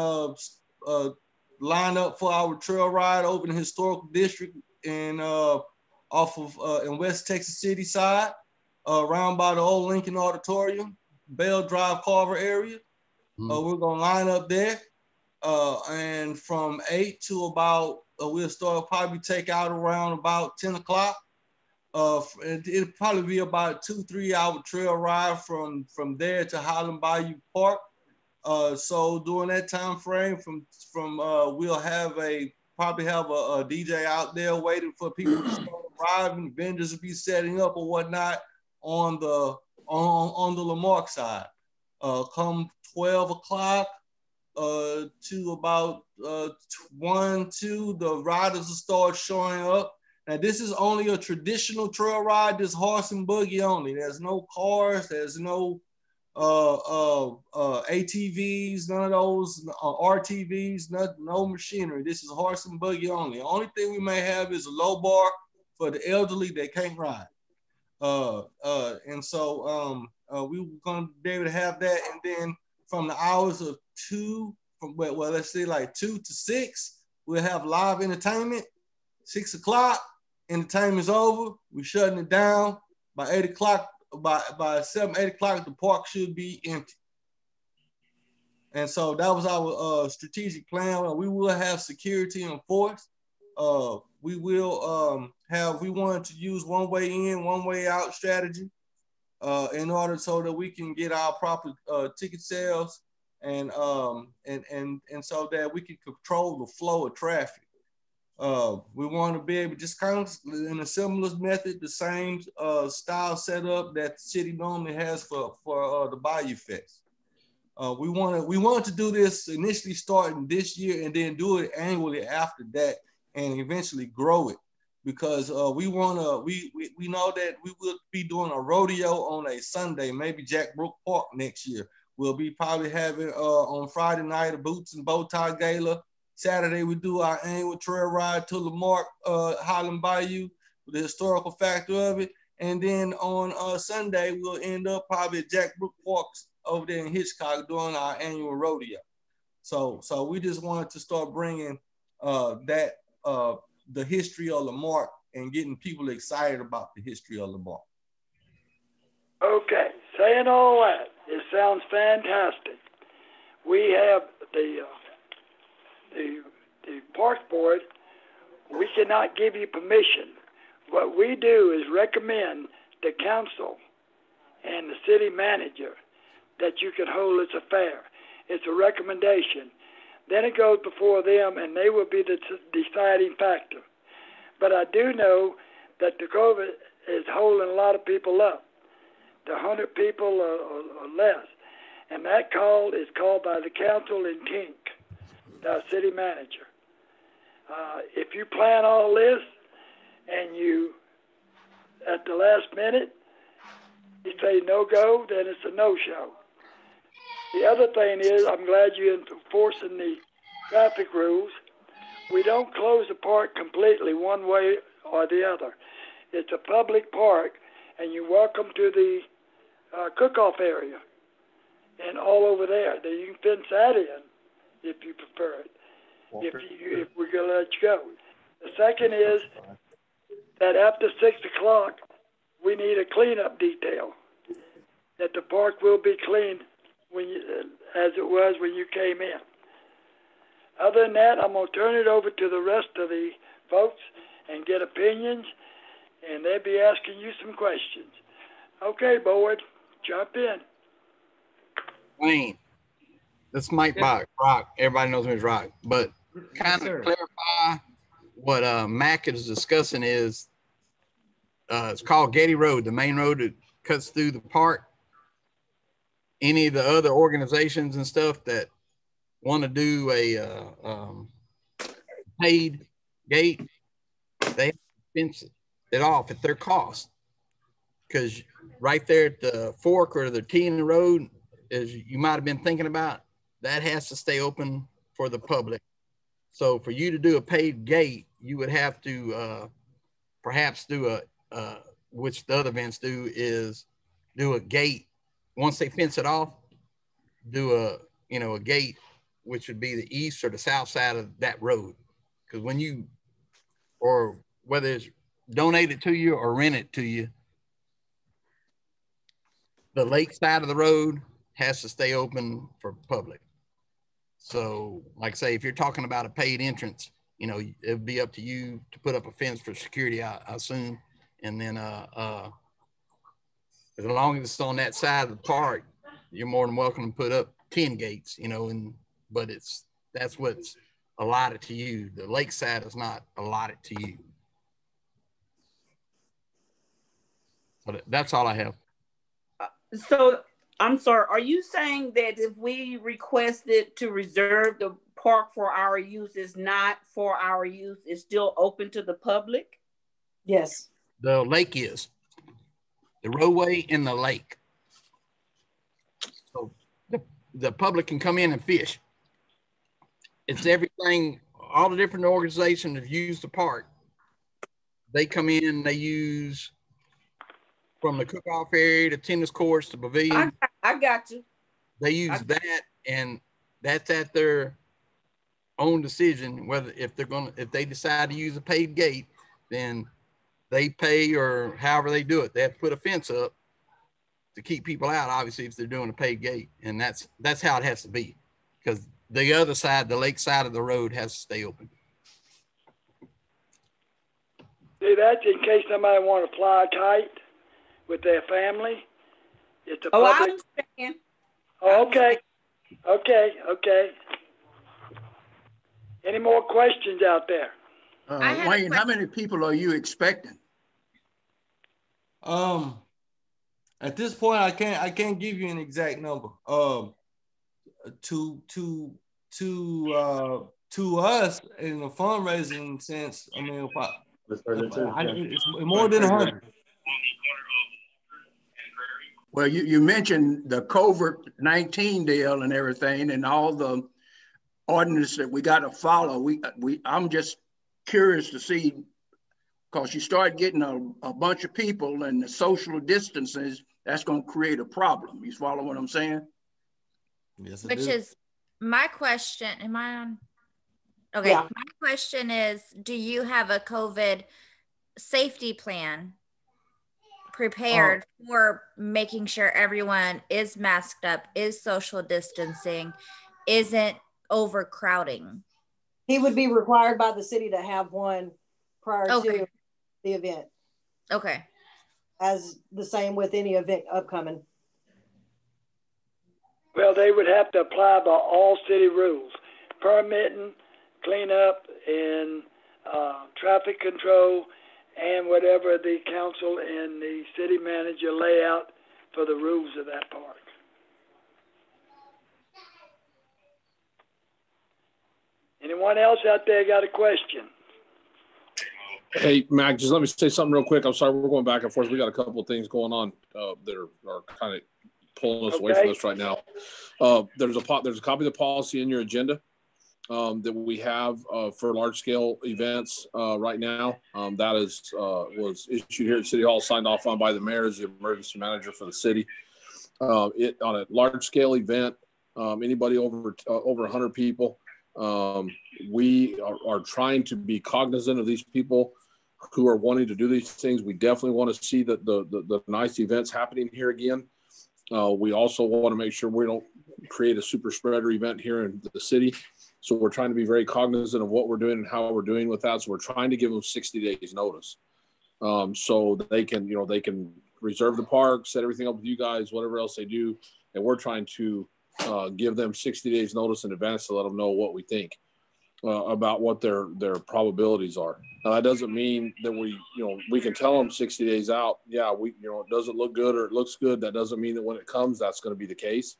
F: line up for our trail ride over the historical district in in West Texas City side, around by the old Lincoln Auditorium, Bell Drive, Carver area. We're gonna line up there, and from 8 to about we'll start probably take out around about 10 o'clock. It'll probably be about 2-3 hour trail ride from there to Highland Bayou Park. So during that time frame, we'll probably have a DJ out there waiting for people to start arriving. Vendors will be setting up or whatnot on the Lamarque side. Come 12 o'clock to about 1-2, the riders will start showing up. Now this is only a traditional trail ride. This horse and buggy only. There's no cars. There's no ATVs, none of those, RTVs, no machinery. This is horse and buggy only. The only thing we may have is a low bar for the elderly that can't ride. And so we were going to be able to have that. And then from the hours of 2, let's say like 2 to 6, we'll have live entertainment. 6 o'clock, entertainment's over. We're shutting it down. By 8 o'clock, by 7, 8 o'clock, the park should be empty. And so that was our strategic plan. We will have security enforced. We wanted to use one way in, one way out strategy in order so that we can get our proper ticket sales and so that we can control the flow of traffic. We want to be able to just kind of in a similar method, the same style setup that the city normally has for the Bayou Fest. We wanted to do this initially starting this year and then do it annually after that and eventually grow it, because we know that we will be doing a rodeo on a Sunday, maybe Jack Brook Park next year. We'll be probably having on Friday night a Boots and Bow Tie Gala. Saturday we do our annual trail ride to Lamarque, Highland Bayou, the historical factor of it. And then on Sunday, we'll end up probably at Jack Brook Parks over there in Hitchcock doing our annual rodeo. So we just wanted to start bringing the history of Lamarque and getting people excited about the history of Lamarque.
M: Okay, saying all that, it sounds fantastic. We have the park board. We cannot give you permission. What we do is recommend the council and the city manager that you can hold this affair. It's a recommendation. Then it goes before them, and they will be the deciding factor. But I do know that the COVID is holding a lot of people up, the 100 people or less. And that call is called by the council in Tink, the city manager. If you plan all this and you, at the last minute, you say no-go, then it's a no-show. The other thing is, I'm glad you're enforcing the traffic rules. We don't close the park completely one way or the other. It's a public park, and you're welcome to the cook-off area and all over there. Then you can fence that in if you prefer it, if we're going to let you go. The second is that after 6 o'clock, we need a cleanup detail, that the park will be cleaned as it was when you came in. Other than that, I'm going to turn it over to the rest of the folks and get opinions, and they'll be asking you some questions. Okay, board, jump in.
J: Wayne, this Mike Rock. Everybody knows me as Rock, but kind of clarify what Mac is discussing is it's called Getty Road, the main road that cuts through the park. Any of the other organizations and stuff that want to do a paid gate, they have to fence it off at their cost, because right there at the fork or the T in the road, as you might have been thinking about, that has to stay open for the public. So for you to do a paid gate, you would have to perhaps do which the other events do, is do a gate. Once they fence it off, do a gate, which would be the east or the south side of that road. Because when you, or whether it's donated to you or rented to you, the lake side of the road has to stay open for public. So like I say, if you're talking about a paid entrance, it'd be up to you to put up a fence for security, I assume. And then as long as it's on that side of the park, you're more than welcome to put up 10 gates, but that's what's allotted to you. The lakeside is not allotted to you. But that's all I have.
G: So I'm sorry, are you saying that if we requested to reserve the park for our use, it's not for our use, it's still open to the public?
A: Yes.
J: The lake is. The roadway in the lake. So the public can come in and fish. It's everything, all the different organizations that use the park. They come in, they use from the cook-off area to tennis courts to pavilion.
G: I got you.
J: They use that, and that's at their own decision whether if they decide to use a paid gate, then they pay, or however they do it. They have to put a fence up to keep people out, obviously, if they're doing a paid gate. And that's how it has to be, because the other side, the lake side of the road, has to stay open.
M: See, that's in case somebody want to fly kite with their family. It's a public.
G: I understand.
M: Oh, okay. Any more questions out there?
K: Wayne, how many people are you expecting?
F: At this point, I can't give you an exact number. to us in a fundraising sense. I mean, it's more than 100.
K: Well, you mentioned the COVID-19 deal and everything, and all the ordinance that we got to follow. I'm just curious to see, because you start getting a bunch of people and the social distances, that's going to create a problem. You follow what I'm saying?
F: Yes,
D: Which is my question. Am I on? Okay. Yeah. My question is, do you have a COVID safety plan prepared for making sure everyone is masked up, is social distancing, isn't overcrowding?
A: He would be required by the city to have one prior to the event.
D: Okay.
A: As the same with any event upcoming.
M: Well, they would have to apply by all city rules, permitting, cleanup, and traffic control, and whatever the council and the city manager lay out for the rules of that park. Anyone else out there got a question?
B: Hey, Mac, just let me say something real quick. I'm sorry, we're going back and forth. We got a couple of things going on that are kind of pulling us away from this right now. There's a copy of the policy in your agenda that we have for large scale events right now. That was issued here at City Hall, signed off on by the mayor as the emergency manager for the city. On a large scale event, anybody over 100 people, we are trying to be cognizant of these people who are wanting to do these things. We definitely want to see the nice events happening here again. We also want to make sure we don't create a super spreader event here in the city. So we're trying to be very cognizant of what we're doing and how we're doing with that. So we're trying to give them 60 days notice. So they can reserve the park, set everything up with you guys, whatever else they do. And we're trying to give them 60 days notice in advance to let them know what we think about what their probabilities are. Now, that doesn't mean that we can tell them 60 days out, yeah, it doesn't look good or it looks good. That doesn't mean that when it comes, that's going to be the case.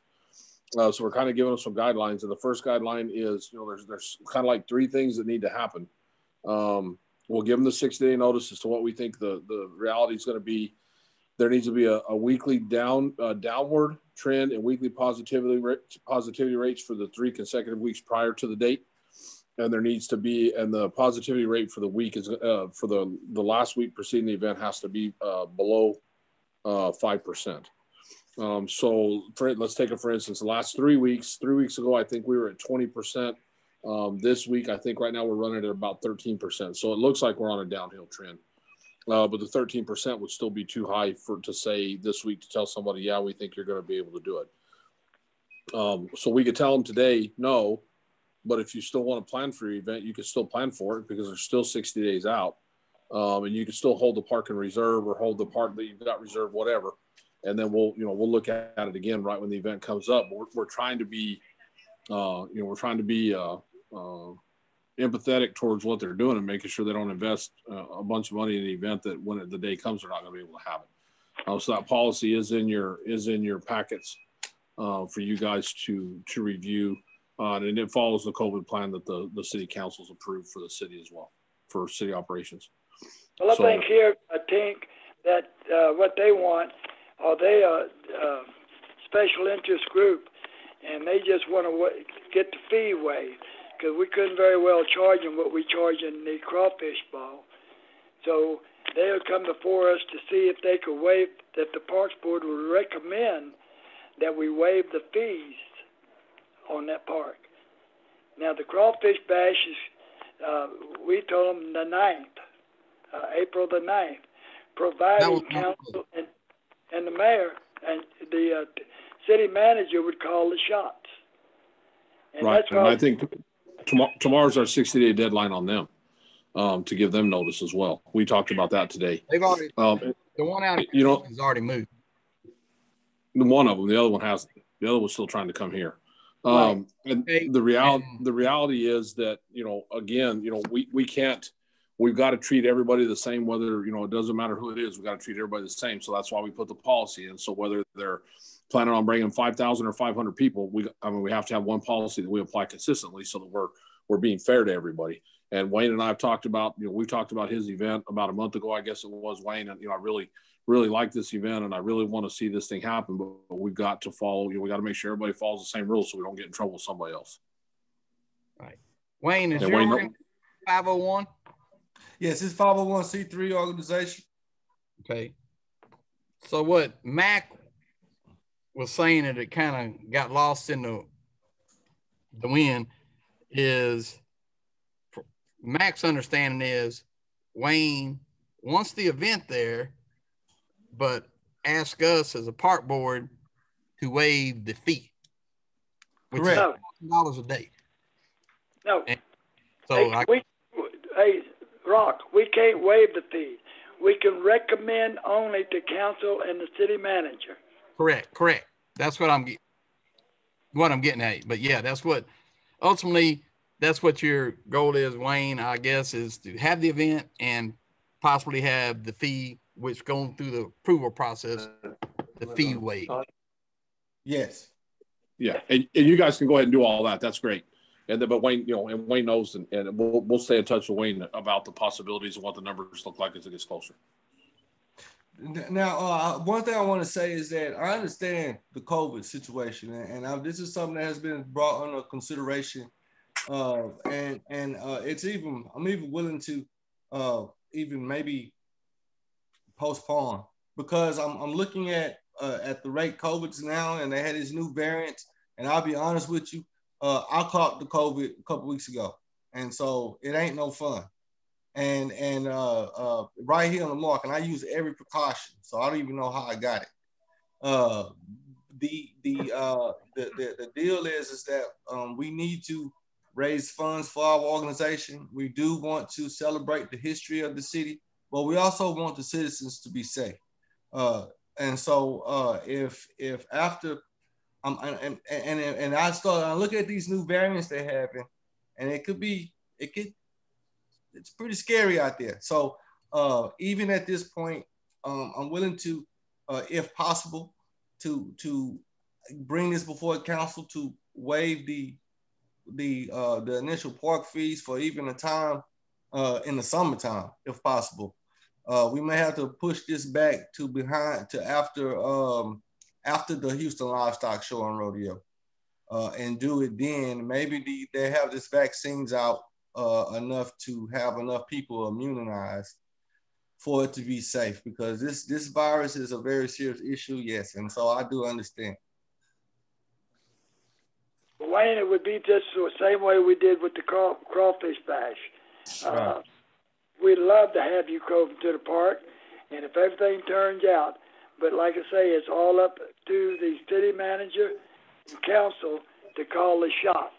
B: So we're kind of giving them some guidelines. And the first guideline is, there's kind of like 3 things that need to happen. We'll give them the 60-day notice as to what we think the reality is going to be. There needs to be a weekly downward trend in weekly positivity rates for the 3 consecutive weeks prior to the date. And there needs to be, and the positivity rate for the week is for the last week preceding the event has to be below 5%. So let's take it for instance, the last 3 weeks. 3 weeks ago, I think we were at 20%. This week, I think right now we're running at about 13%. So it looks like we're on a downhill trend. But the 13% would still be too high to say this week to tell somebody, yeah, we think you're going to be able to do it. So we could tell them today, no, but if you still want to plan for your event, you can still plan for it because there's still 60 days out. And you can still hold the park in reserve or hold the park that you've got reserved, whatever. And then we'll look at it again right when the event comes up. We're trying to be, empathetic towards what they're doing and making sure they don't invest a bunch of money in an event that when the day comes, they're not going to be able to have it. So that policy is in your packets for you guys to review, and it follows the COVID plan that the city council's approved for the city as well for city operations.
M: Well, I think that what they want, they are special interest group, and they just want to get the fee waived. Because we couldn't very well charge them what we charge in the crawfish ball. So they'll come before us to see if they could waive, that the Parks Board would recommend that we waive the fees on that park. Now, the crawfish bash is, we told them the 9th, April the 9th, providing council and the mayor and the city manager would call the shots. And
B: right, and I think tomorrow's our 60-day deadline on them to give them notice as well. We talked about that today.
J: They've already the one out has already moved.
B: One of them, the other one hasn't. The other one's still trying to come here. And the reality is that again, we can't. We've got to treat everybody the same. Whether it doesn't matter who it is. We've got to treat everybody the same. So that's why we put the policy in. So whether they're planning on bringing 5,000 or 500 people, we have to have one policy that we apply consistently so that we're being fair to everybody. And Wayne and I have talked about, we talked about his event about a month ago, I guess it was, Wayne, and, I really like this event and I really want to see this thing happen, but we've got to follow, we got to make sure everybody follows the same rules so we don't get in trouble with somebody else.
J: Right. Wayne, is your
B: Wayne,
J: 501?
F: Yes, it's 501c3 organization.
J: Okay. So what Mac was saying that it kind of got lost in the wind is, Mac's understanding is Wayne wants the event there, but ask us as a park board to waive the fee, which is $1,000 a day.
M: No.
J: And so
M: hey, Rock, we can't waive the fee. We can recommend only to council and the city manager.
J: Correct. That's what I'm getting at. But yeah, that's what ultimately, that's what your goal is, Wayne, I guess, is to have the event and possibly have the fee, which going through the approval process, the fee waived.
F: Yes.
B: Yeah, and you guys can go ahead and do all that. That's great. And then, but Wayne, and Wayne knows, and we'll stay in touch with Wayne about the possibilities and what the numbers look like as it gets closer.
F: Now, one thing I want to say is that I understand the COVID situation, and this is something that has been brought under consideration, and it's I'm even willing to even maybe postpone, because I'm looking at the rate COVID's now, and they had these new variants, and I'll be honest with you, I caught the COVID a couple weeks ago, and so it ain't no fun. And right here on the Marque, and I use every precaution, so I don't even know how I got it. The deal is that we need to raise funds for our organization. We do want to celebrate the history of the city, but we also want the citizens to be safe. And so if after I look at these new variants they have, and it's pretty scary out there. So even at this point, I'm willing to, if possible, to bring this before the council to waive the initial park fees for even a time in the summertime, if possible. We may have to push this back to after the Houston Livestock Show and Rodeo, and do it then. Maybe they have this vaccines out enough to have enough people immunized for it to be safe, because this virus is a very serious issue. Yes, and so I do understand.
M: Wayne, it would be just the same way we did with the crawfish bash.
F: Right.
M: We'd love to have you come to the park, and if everything turns out, but like I say, it's all up to the city manager and council to call the shot.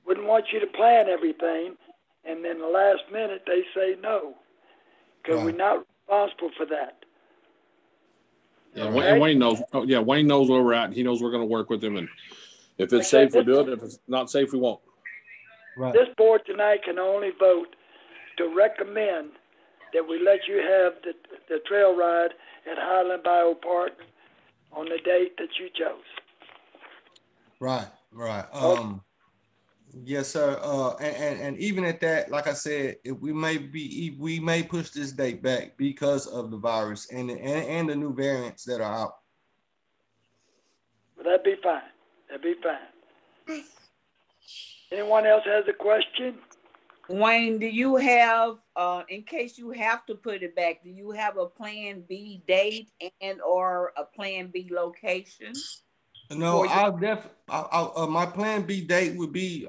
M: Wouldn't want you to plan everything, and then the last minute they say no, because we're not responsible for that.
B: Yeah, okay? And Wayne knows. Oh, yeah, Wayne knows where we're at. He knows we're going to work with him, and if it's safe, we'll do it. If it's not safe, we won't.
F: Right.
M: This board tonight can only vote to recommend that we let you have the trail ride at Highland Bio Park on the date that you chose.
F: Right. Yes, sir. And even at that, like I said, we may push this date back because of the virus and the new variants that are out.
M: Well, that'd be fine. Anyone else has a question?
G: Wayne, do you have, in case you have to put it back, do you have a plan B date and or a plan B location?
F: No, my plan B date would be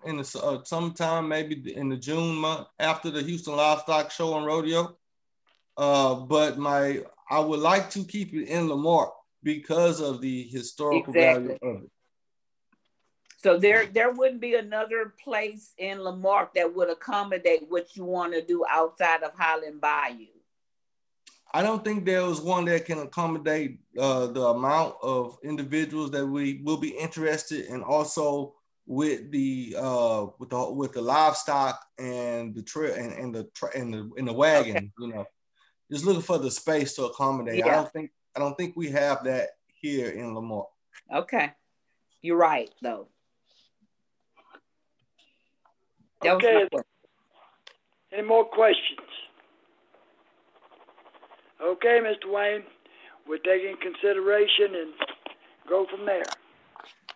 F: in the sometime maybe in the June month after the Houston Livestock Show and Rodeo. But I would like to keep it in Lamarck because of the historical value of it.
G: So there wouldn't be another place in Lamarck that would accommodate what you want to do outside of Highland Bayou.
F: I don't think there was one that can accommodate the amount of individuals that we will be interested in, also with the livestock and the trail and the wagon. Okay. Just looking for the space to accommodate. Yeah. I don't think we have that here in Lamar.
G: Okay. You're right, though.
M: Okay. Any more questions? Okay, Mr. Wayne, we're taking consideration and go from there.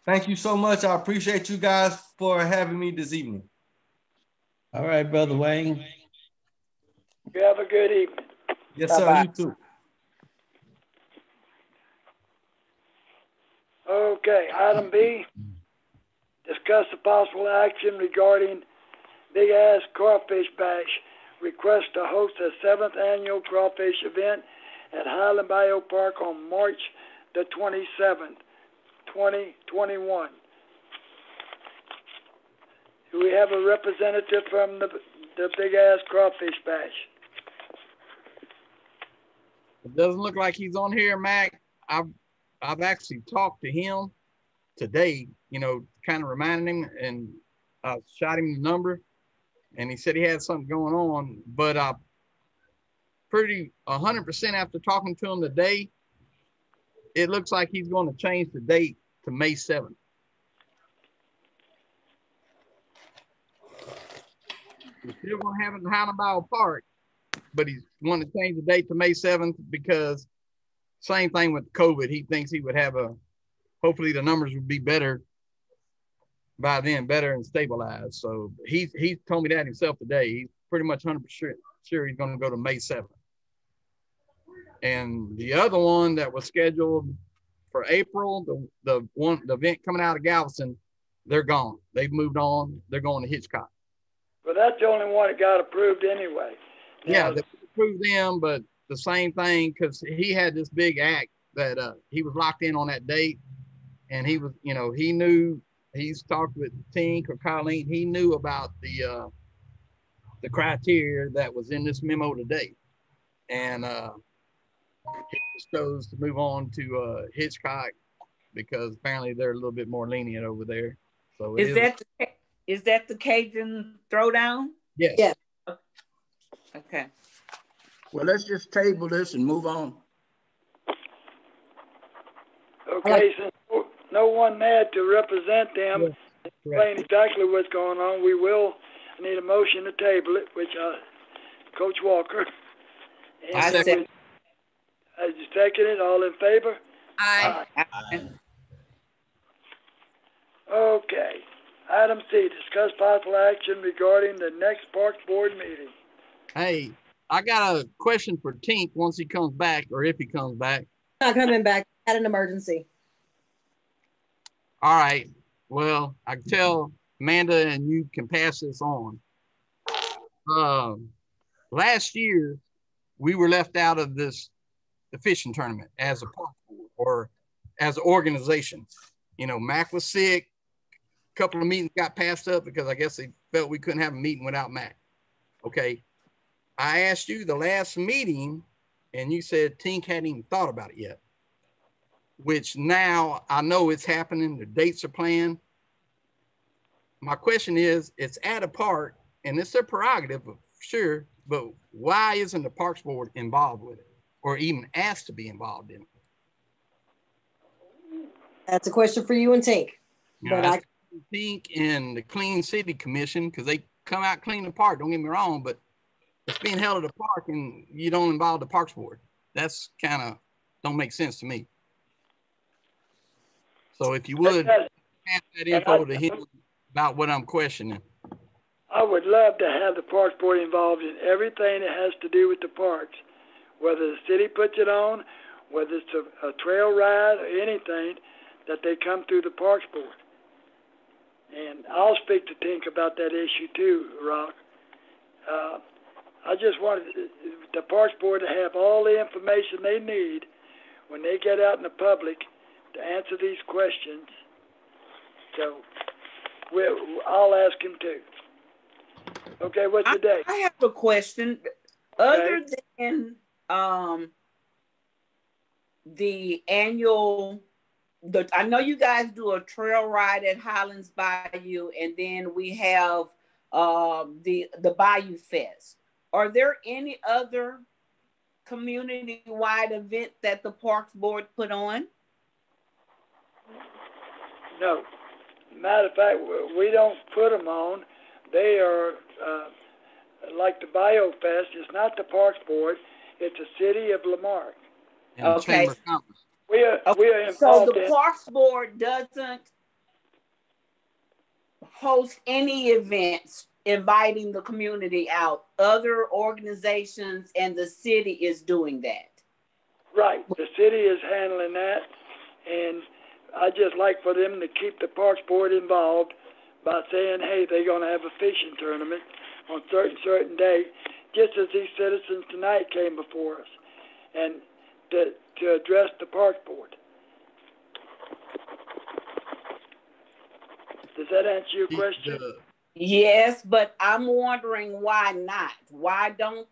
F: Thank you so much. I appreciate you guys for having me this evening.
E: All right, Brother Wayne.
M: You have a good evening.
F: Yes, sir. You too.
M: Okay, item B, discuss the possible action regarding Big Ass Crawfish Bash. Request to host a 7th annual crawfish event at Highland Bayou Park on March the 27th, 2021. Do we have a representative from the Big Ass Crawfish Bash?
J: It doesn't look like he's on here, Mac. I've actually talked to him today, you know, kind of reminding him, and I shot him the number, and he said he had something going on, but pretty 100% after talking to him today, it looks like he's going to change the date to May 7th. We're still going to have it in Highland Bayou Park, but he's wanting to change the date to May 7th because same thing with COVID. He thinks he would have hopefully the numbers would be better by then, better and stabilized. So he told me that himself today. He's pretty much 100% sure he's going to go to May 7th. And the other one that was scheduled for April, the event coming out of Galveston, they're gone. They've moved on. They're going to Hitchcock.
M: Well, that's the only one that got approved anyway.
J: Yeah, they approved them, but the same thing, because he had this big act that he was locked in on that date, and he was, you know, he knew, he's talked with Tink or Colleen, he knew about the criteria that was in this memo today, and he just chose to move on to Hitchcock because apparently they're a little bit more lenient over there. So
G: is that the Cajun Throwdown?
J: Yes.
A: Yeah.
G: Okay.
K: Well, let's just table this and move on.
M: Okay, since no one there to represent them, explain exactly what's going on, we will need a motion to table it, which Coach Walker. And
G: I second.
M: As you second it, all in favor?
D: Aye.
M: Aye. Okay. Item C, discuss possible action regarding the next Parks Board meeting.
J: Hey, I got a question for Tink once he comes back, or if he comes back.
A: Not coming back. Had an emergency.
J: All right. Well, I can tell Amanda and you can pass this on. Last year, we were left out of the fishing tournament as a park board or as an organization. You know, Mac was sick. A couple of meetings got passed up because I guess they felt we couldn't have a meeting without Mac. Okay. I asked you the last meeting and you said Tink hadn't even thought about it yet, which now I know it's happening. The dates are planned. My question is, it's at a park and it's their prerogative, sure, but why isn't the Parks Board involved with it or even asked to be involved in it?
A: That's a question for you and Tink.
J: But I Tink and the Clean City Commission, because they come out clean the park, don't get me wrong, but it's being held at a park and you don't involve the Parks Board. That's kind of don't make sense to me. So if you would pass that info to him about what I'm questioning.
M: I would love to have the Parks Board involved in everything that has to do with the parks, whether the city puts it on, whether it's a trail ride or anything, that they come through the Parks Board. And I'll speak to Tink about that issue too, Rock. I just wanted the Parks Board to have all the information they need when they get out in the public to answer these questions. So I'll ask him too. Okay, what's the date?
G: I have a question. Other than the annual, I know you guys do a trail ride at Highlands Bayou, and then we have the Bayou Fest. Are there any other community-wide event that the Parks Board put on?
M: No. Matter of fact, we don't put them on. They are like the BioFest. It's not the Parks Board. It's the city of Lamarck.
G: Okay.
M: We are involved.
G: So the Parks Board doesn't host any events inviting the community out. Other organizations and the city is doing that.
M: Right. The city is handling that, and I just like for them to keep the Parks Board involved by saying, hey, they're going to have a fishing tournament on certain day, just as these citizens tonight came before us, and to address the Parks Board. Does that answer your question?
G: Yes, but I'm wondering why not? Why doesn't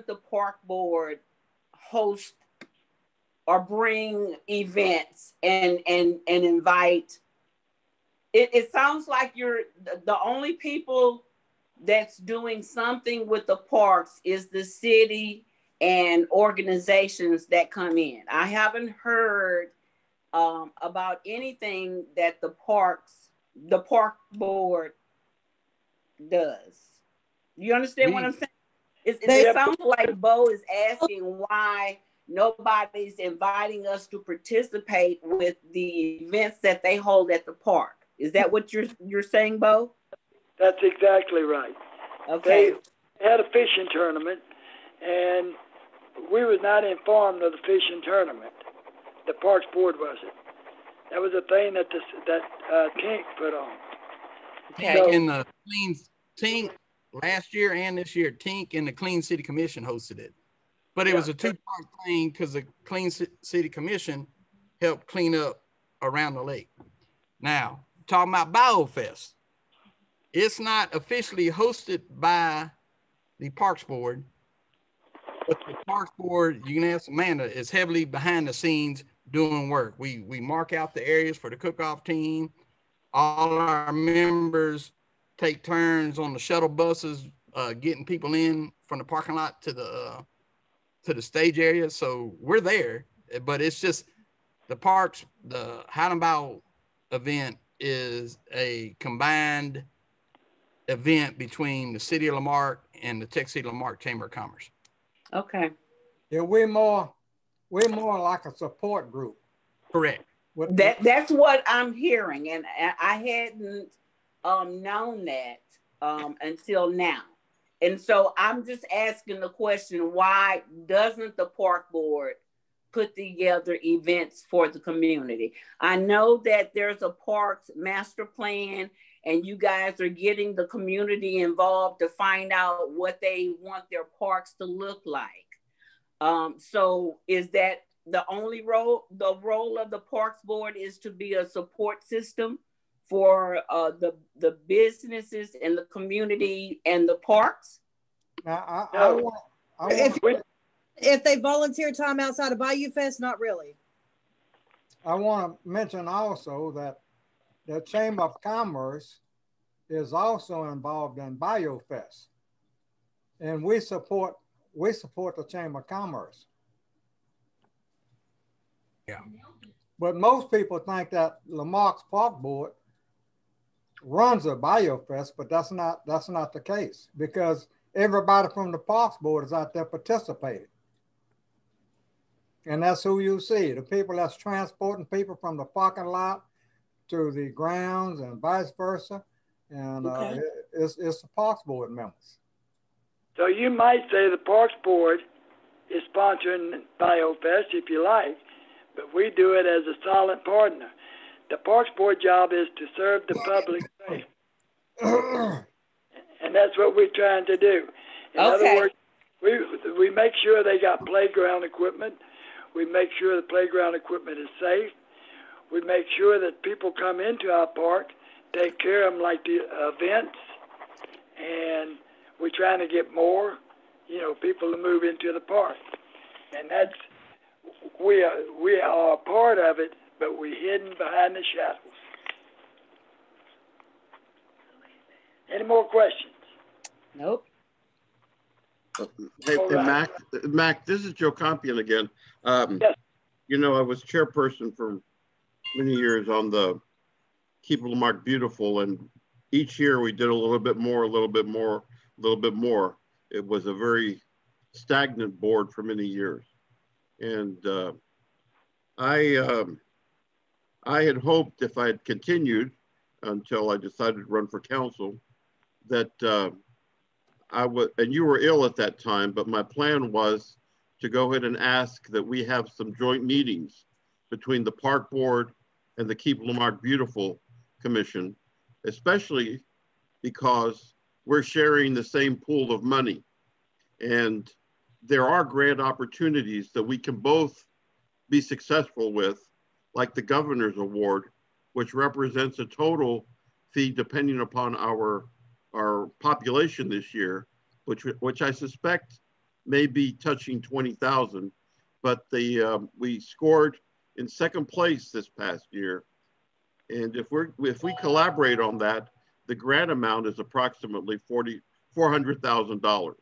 G: the Park Board host or bring events and invite? It sounds like you're the only people that's doing something with the parks is the city and organizations that come in. I haven't heard about anything that the Park Board does. You understand what I'm saying? It sounds like Bo is asking why nobody's inviting us to participate with the events that they hold at the park. Is that what you're saying, Bo?
M: That's exactly right.
G: Okay.
M: They had a fishing tournament, and we was not informed of the fishing tournament. The Parks Board wasn't. That was a thing that Tink put on.
J: Tink and the Tink last year and this year, Tink and the Clean City Commission hosted it. But it was a two-part thing because the Clean City Commission helped clean up around the lake. Now, talking about BioFest, it's not officially hosted by the Parks Board, but the Parks Board, you can ask Amanda, is heavily behind the scenes doing work. We mark out the areas for the cook-off team. All our members take turns on the shuttle buses, getting people in from the parking lot to the stage area. So we're there, but it's just the parks, the Heidenbau event is a combined event between the city of Lamarck and the Texas City Lamarck Chamber of Commerce.
G: Okay.
L: Yeah, we're more like a support group.
J: Correct.
G: That's what I'm hearing, and I hadn't known that until now. And so I'm just asking the question, why doesn't the Park Board put together events for the community? I know that there's a parks master plan and you guys are getting the community involved to find out what they want their parks to look like. So is that the only role, the role of the Parks Board is to be a support system for the businesses and the community and the parks?
L: Now,
A: if they volunteer time outside of Bayou Fest, not really.
L: I want to mention also that the Chamber of Commerce is also involved in BioFest, and we support the Chamber of Commerce.
J: Yeah.
L: But most people think that Lamarck's Park Board runs a BioFest, but that's not the case, because everybody from the Parks Board is out there participating. And that's who you see, the people that's transporting people from the parking lot to the grounds and vice versa. And it's the Parks Board members.
M: So you might say the Parks Board is sponsoring BioFest if you like, but we do it as a silent partner. The Parks Board job is to serve the public safe. And that's what we're trying to do. In other words, we make sure they got playground equipment. We make sure the playground equipment is safe. We make sure that people come into our park, take care of them like the events, and we're trying to get more, people to move into the park. And that's, we are a part of it, but we're hidden behind the shadows. Any more questions?
G: Nope.
I: Hey,
M: right.
I: Mac, this is Joe Compion again.
M: Yes.
I: I was chairperson for on the Keep Lamarck Beautiful, and each year we did a little bit more, a little bit more, a little bit more. It was a very stagnant board for many years. And I had hoped, if I had continued until I decided to run for council, that I would, and you were ill at that time, but my plan was to go ahead and ask that we have some joint meetings between the park board and the Keep Lamarck Beautiful Commission, especially because we're sharing the same pool of money. And there are grant opportunities that we can both be successful with, like the Governor's Award, which represents a total fee depending upon our population this year, which I suspect may be touching 20,000, but we scored in second place this past year. And if we collaborate on that, the grant amount is approximately $400,000.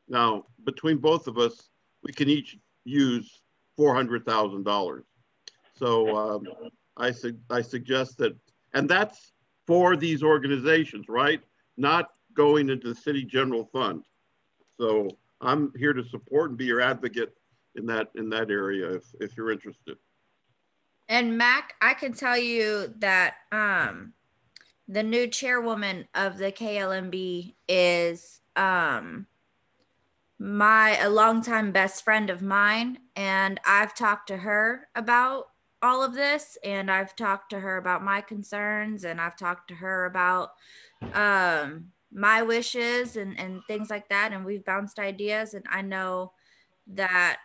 I: Now, between both of us, we can each use $400,000. So I suggest that, and that's for these organizations, right? Not going into the city general fund. So I'm here to support and be your advocate in that area if you're interested.
D: And Mac, I can tell you that the new chairwoman of the KLMB is a longtime best friend of mine, and I've talked to her about all of this, and I've talked to her about my concerns, and I've talked to her about my wishes and things like that, and we've bounced ideas, and I know that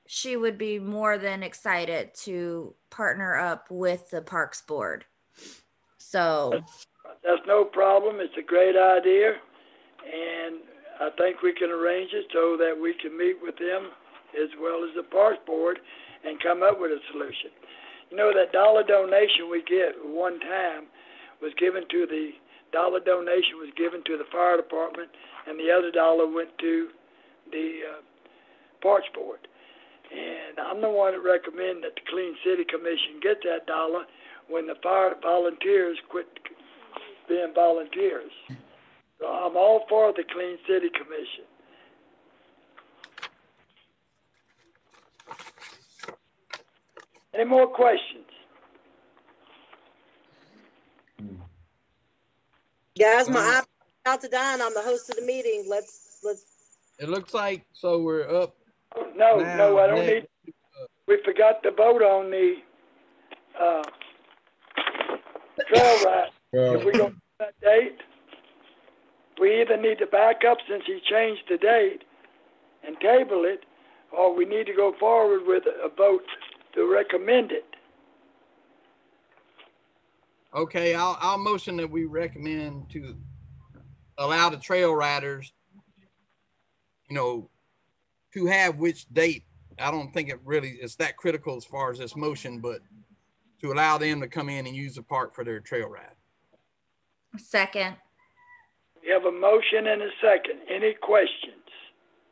D: she would be more than excited to partner up with the Parks Board. So
M: that's no problem. It's a great idea, and I think we can arrange it so that we can meet with them as well as the Parks Board and come up with a solution. You know, that dollar donation we get one time was given to the fire department, and the other dollar went to the Parks Board. And I'm the one that recommend that the Clean City Commission get that dollar when the fire volunteers quit being volunteers. So I'm all for the Clean City Commission. Any more questions?
N: Guys, my iPad's about to die and I'm the host of the meeting. Let's.
J: It looks like, so we're up.
M: No, I don't need. We forgot to vote on the trail ride. If we go to that date, we either need to back up since he changed the date and table it, or we need to go forward with a vote to recommend it.
J: Okay, I'll motion that we recommend to allow the trail riders, to have which date. I don't think it really is that critical as far as this motion, but to allow them to come in and use the park for their trail ride.
D: Second.
M: We have a motion and a second. Any questions?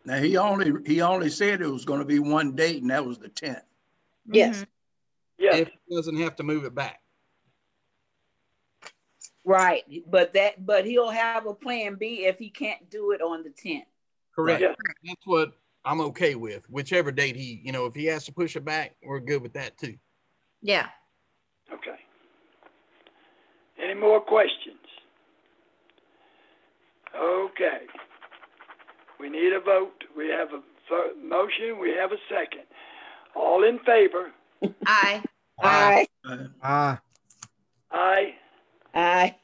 K: Now he only said it was going to be one date, and that was the 10th.
N: Yes.
M: Yes.
J: If he doesn't have to move it back.
G: Right, but he'll have a plan B if he can't do it on the 10th.
J: Correct.
M: Yes.
J: That's what I'm okay with. Whichever date if he has to push it back, we're good with that too.
D: Yeah.
M: Okay. Any more questions? Okay. We need a vote. We have a motion. We have a second. All in favor?
D: Aye.
G: Aye.
L: Aye.
M: Aye.
G: Aye.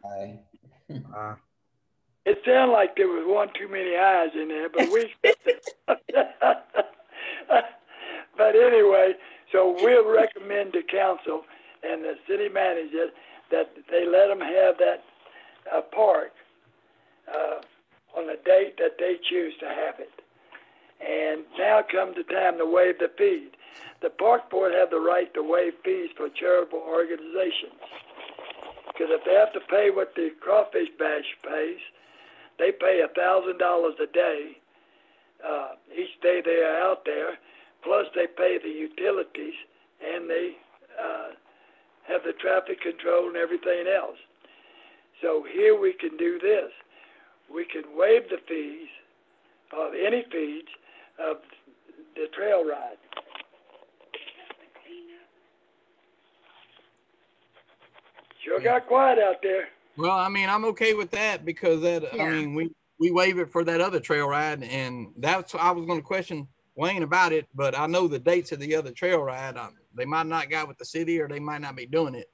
K: Aye.
M: It sounded like there was one too many ayes in there, but we. But anyway, so we'll recommend to council and the city manager that they let them have that park on the date that they choose to have it. And now comes the time to waive the fees. The park board have the right to waive fees for charitable organizations. Because if they have to pay what the Crawfish Bash pays, they pay $1,000 a day each day they are out there, plus they pay the utilities and they have the traffic control and everything else. So here we can do this. We can waive the fees, of any fees, of the trail ride. Sure got quiet out there.
J: Well, I mean, I'm okay with that because that, I mean, we waive it for that other trail ride, and that's, I was going to question Wayne about it, but I know the dates of the other trail ride. They might not got with the city, or they might not be doing it,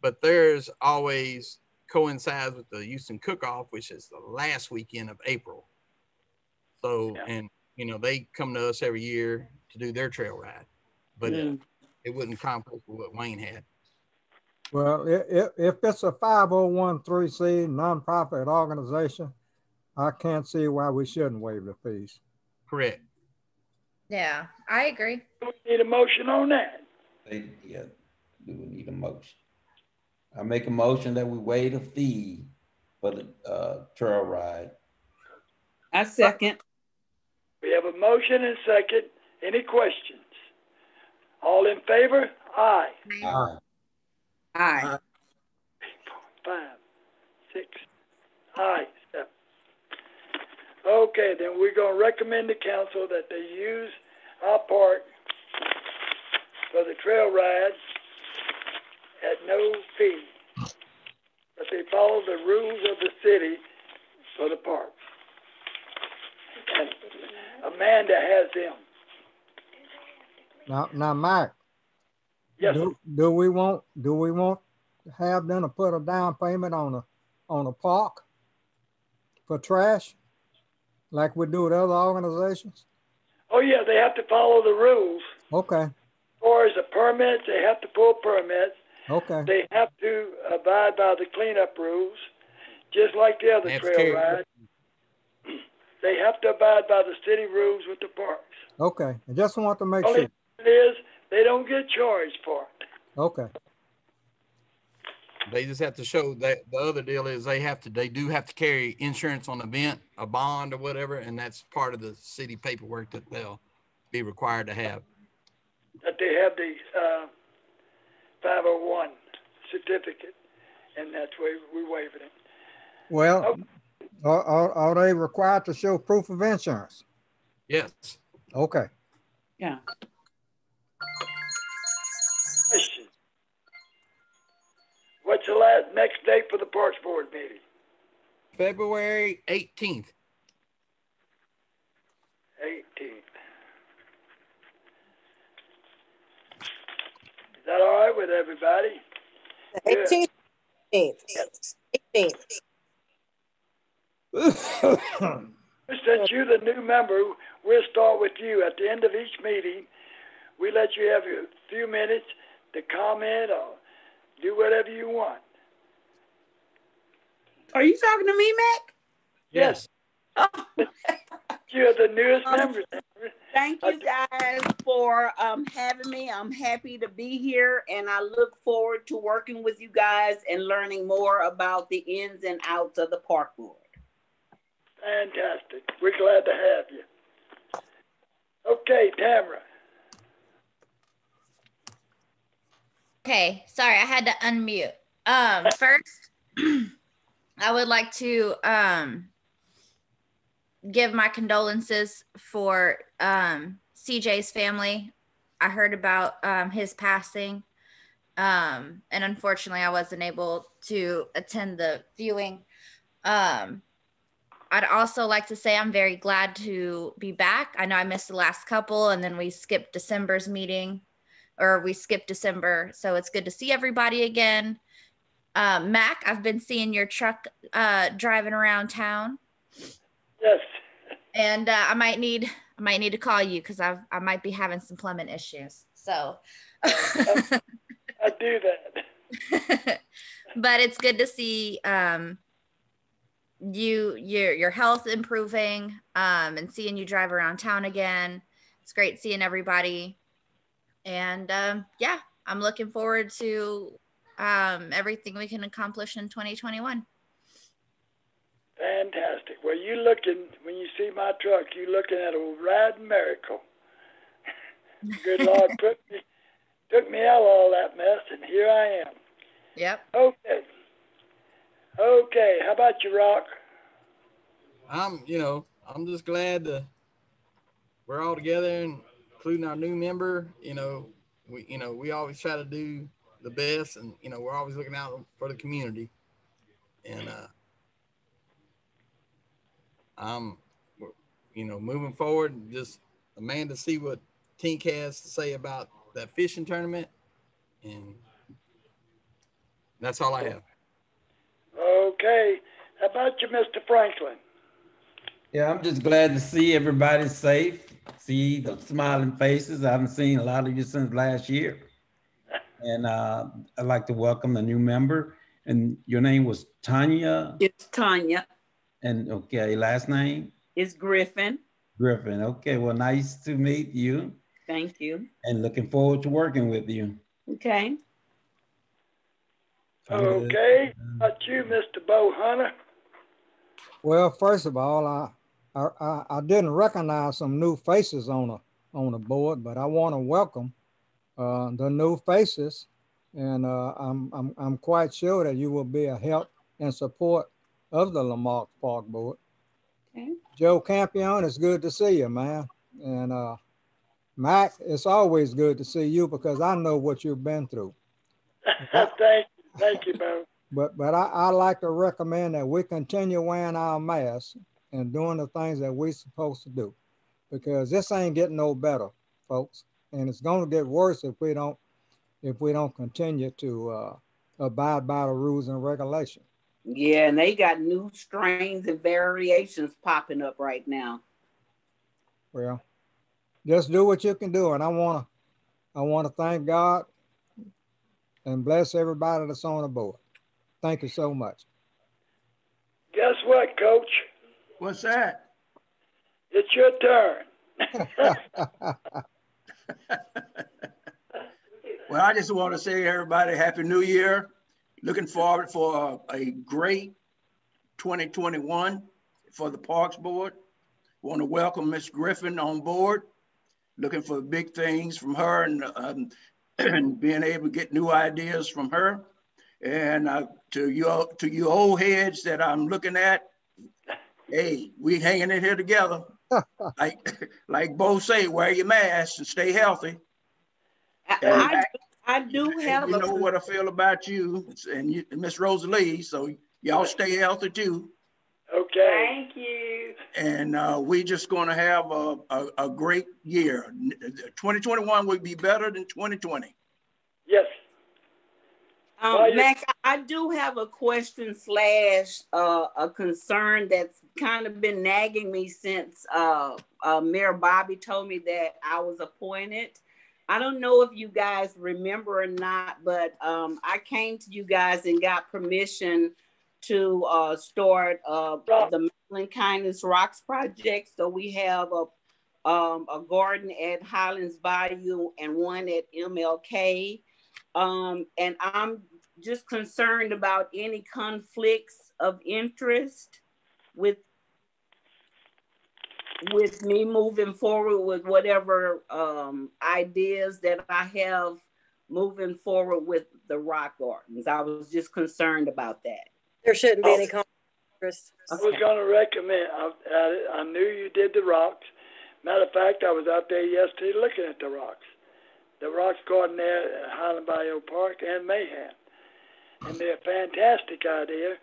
J: but theirs always coincides with the Houston Cook-Off, which is the last weekend of April. So, and you know, they come to us every year to do their trail ride, but it wouldn't conflict with what Wayne had.
L: Well, if it's a 501(c) nonprofit organization, I can't see why we shouldn't waive the fees.
J: Correct.
D: Yeah, I agree.
M: We need a motion on that.
E: Yeah, we would need a motion. I make a motion that we waive the fee for the trail ride.
G: I second.
M: We have a motion and second. Any questions? All in favor? Aye.
E: Aye.
G: Aye.
M: 5, 6, aye, 7. Okay, then we're going to recommend to council that they use our park for the trail ride at no fee, but they follow the rules of the city for the park. And Amanda has them.
L: Now, Mike.
M: Yes.
L: Do we want to have them to put a down payment on a park for trash, like we do with other organizations?
M: Oh yeah, they have to follow the rules.
L: Okay.
M: As far as the permits, they have to pull permits.
L: Okay.
M: They have to abide by the cleanup rules, just like the other trail ride. They have to abide by the city rules with the parks.
L: Okay. I just want to make
M: Only
L: sure.
M: thing is, they don't get charged for it.
L: Okay.
J: They just have to show that. The other deal is they do have to carry insurance on the event, a bond or whatever, and that's part of the city paperwork that they'll be required to have.
M: That they have the 501 certificate, and that's why we waiving it.
L: Well, are they required to show proof of insurance?
J: Yes.
L: Okay.
G: Yeah.
M: Question. What's the next date for the Parks Board meeting?
J: February 18th.
M: 18th. Is that all right with everybody?
N: 18th. 18th.
M: Since you're the new member, we'll start with you. At the end of each meeting, we let you have a few minutes to comment or do whatever you want.
G: Are you talking to me, Mac?
M: Yes.
G: Oh.
M: You're the newest member.
G: Thank you guys for having me. I'm happy to be here, and I look forward to working with you guys and learning more about the ins and outs of the park board.
M: Fantastic. We're glad to have you. Okay, Tamara.
D: Okay, sorry, I had to unmute. First, I would like to give my condolences for CJ's family. I heard about his passing, and unfortunately, I wasn't able to attend the viewing. I'd also like to say I'm very glad to be back. I know I missed the last couple, and then we skipped December's meeting, or we skipped December. So it's good to see everybody again. Mac, I've been seeing your truck driving around town.
M: Yes.
D: And I might need to call you because I might be having some plumbing issues. So
M: I do that.
D: But it's good to see your health improving and seeing you drive around town again. It's great seeing everybody. And yeah, I'm looking forward to everything we can accomplish in 2021.
M: Fantastic. Well, when you see my truck, you're looking at a ride miracle. Good Lord put me took me out of all that mess, and here I am.
D: Yep.
M: Okay. Okay, how about you, Rock?
J: I'm just glad we're all together, and including our new member. We always try to do the best, and we're always looking out for the community. And I'm, moving forward, just Amanda, see what Tink has to say about that fishing tournament, and that's all I have.
M: Okay, how about you, Mr. Franklin?
E: Yeah, I'm just glad to see everybody safe, see the smiling faces. I haven't seen a lot of you since last year. And I'd like to welcome the new member. And your name was Tanya?
G: It's Tanya.
E: And okay, last name?
G: It's Griffin.
E: Griffin. Okay, well, nice to meet you.
G: Thank you.
E: And looking forward to working with you.
G: Okay.
M: Okay, how about you, Mr. Bo Hunter?
L: Well, first of all, I didn't recognize some new faces on the board, but I want to welcome the new faces, and I'm quite sure that you will be a help and support of the Lamarque Park Board.
G: Okay.
L: Joe Campion, it's good to see you, man. And Mac, it's always good to see you because I know what you've been through.
M: Thank you, Bo.
L: But I like to recommend that we continue wearing our masks and doing the things that we're supposed to do, because this ain't getting no better, folks, and it's going to get worse if we don't continue to abide by the rules and regulations.
G: Yeah, and they got new strains and variations popping up right now.
L: Well, just do what you can do, and I want to thank God and bless everybody that's on the board. Thank you so much.
M: Guess what, Coach?
K: What's that?
M: It's your turn.
K: Well, I just want to say, everybody, Happy New Year. Looking forward for a great 2021 for the Parks Board. Want to welcome Ms. Griffin on board. Looking for big things from her, and being able to get new ideas from her. And to you old heads that I'm looking at, hey, we hanging in here together. like Bo say, wear your mask and stay healthy.
G: I do have.
K: You know what I feel about you and Miss Rosalie, so y'all stay healthy too.
M: Okay.
G: Thank you.
K: And we just going to have a great year. 2021 will be better than 2020.
M: Yes.
G: Mac, I do have a question / a concern that's kind of been nagging me since Mayor Bobby told me that I was appointed. I don't know if you guys remember or not, but I came to you guys and got permission to start the Maryland Kindness Rocks Project. So we have a garden at Highlands Bayou and one at MLK. And I'm just concerned about any conflicts of interest with me moving forward with whatever ideas that I have moving forward with the rock gardens. I was just concerned about that.
N: There shouldn't be any conflict of interest.
M: I was going to recommend, I knew you did the rocks. Matter of fact, I was out there yesterday looking at the rocks. The Rocks Garden there at Highland Bayou Park and Mayhem. And they're a fantastic idea,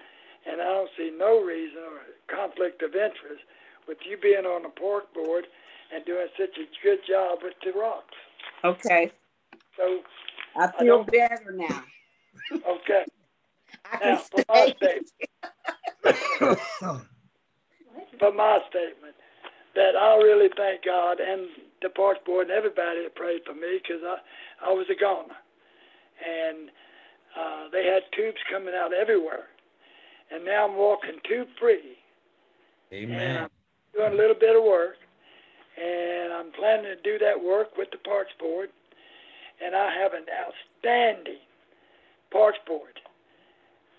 M: and I don't see no reason or conflict of interest with you being on the park board and doing such a good job with the rocks.
G: Okay.
M: So
G: I feel better now.
M: Okay.
G: Now,
M: for my statement, that I really thank God and the park board and everybody that prayed for me, because I was a goner. And they had tubes coming out everywhere. And now I'm walking tube free.
E: Amen.
M: And I'm doing a little bit of work. And I'm planning to do that work with the Parks Board. And I have an outstanding Parks Board.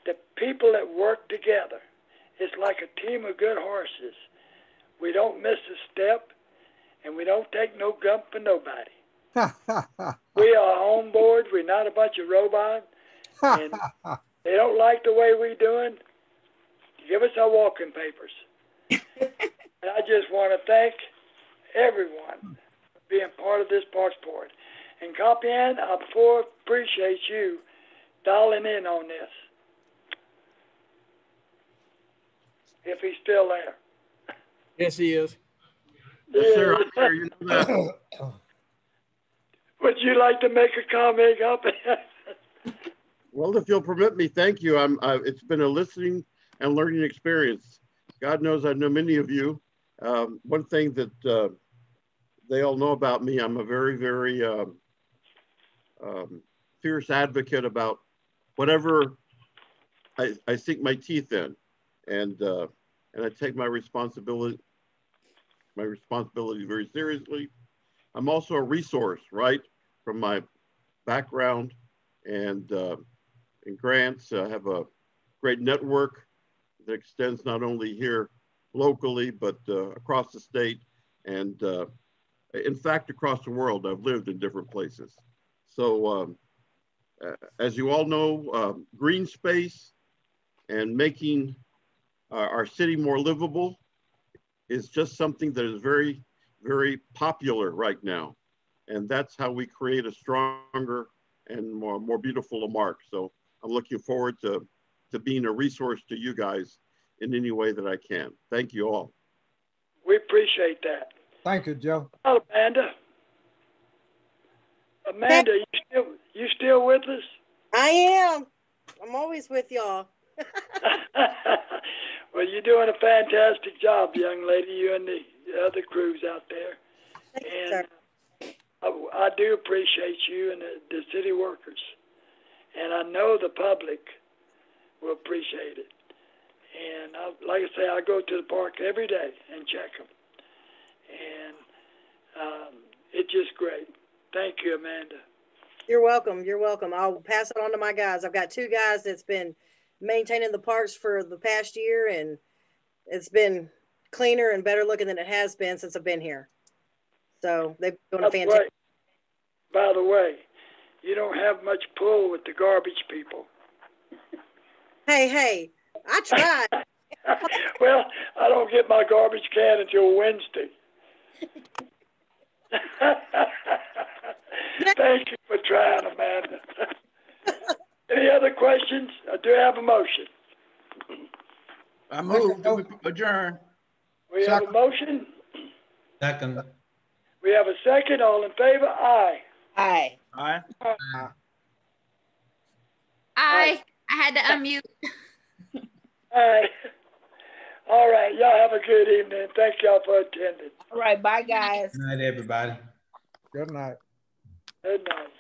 M: The people that work together, it's like a team of good horses. We don't miss a step, and we don't take no gump for nobody. We are on board. We're not a bunch of robots. And they don't like the way we're doing. Give us our walking papers. And I just want to thank everyone for being part of this Parks Board. And Compian, I appreciate you dialing in on this. If he's still there.
J: Yes, he is.
I: Yes, sir. I'm here. You know that.
M: Would you like to make a comment, Compian?
I: Well, if you'll permit me, thank you. It's been a listening and learning experience. God knows I know many of you. One thing that they all know about me, I'm a very, very fierce advocate about whatever I sink my teeth in, and I take my responsibility very seriously. I'm also a resource, right, from my background and in grants. I have a great network that extends not only here locally, but across the state and in fact, across the world. I've lived in different places. So as you all know, green space and making our city more livable is just something that is very, very popular right now. And that's how we create a stronger and more beautiful Lamarck. So I'm looking forward to being a resource to you guys in any way that I can. Thank you all.
M: We appreciate that.
L: Thank you, Joe.
M: Oh, Amanda. Amanda, you still with us?
N: I am. I'm always with y'all.
M: Well, you're doing a fantastic job, young lady, you and the other crews out there. And I do appreciate you and the city workers. And I know the public will appreciate it. And like I say, I go to the park every day and check them. And it's just great. Thank you, Amanda.
N: You're welcome. You're welcome. I'll pass it on to my guys. I've got 2 guys that's been maintaining the parks for the past year, and it's been cleaner and better looking than it has been since I've been here. So they've been doing a fantastic.
M: By the way, you don't have much pull with the garbage people.
N: Hey, I tried.
M: Well, I don't get my garbage can until Wednesday. Thank you for trying, Amanda. Any other questions? I do have a motion.
K: I move to adjourn.
M: We have a motion.
E: Second.
M: We have a second. All in favor? Aye.
N: Aye.
K: Aye.
D: I had to unmute.
M: Aye. All right. Y'all have a good evening. Thank y'all for attending.
G: All right. Bye, guys.
E: Good night, everybody.
L: Good night.
M: Good night.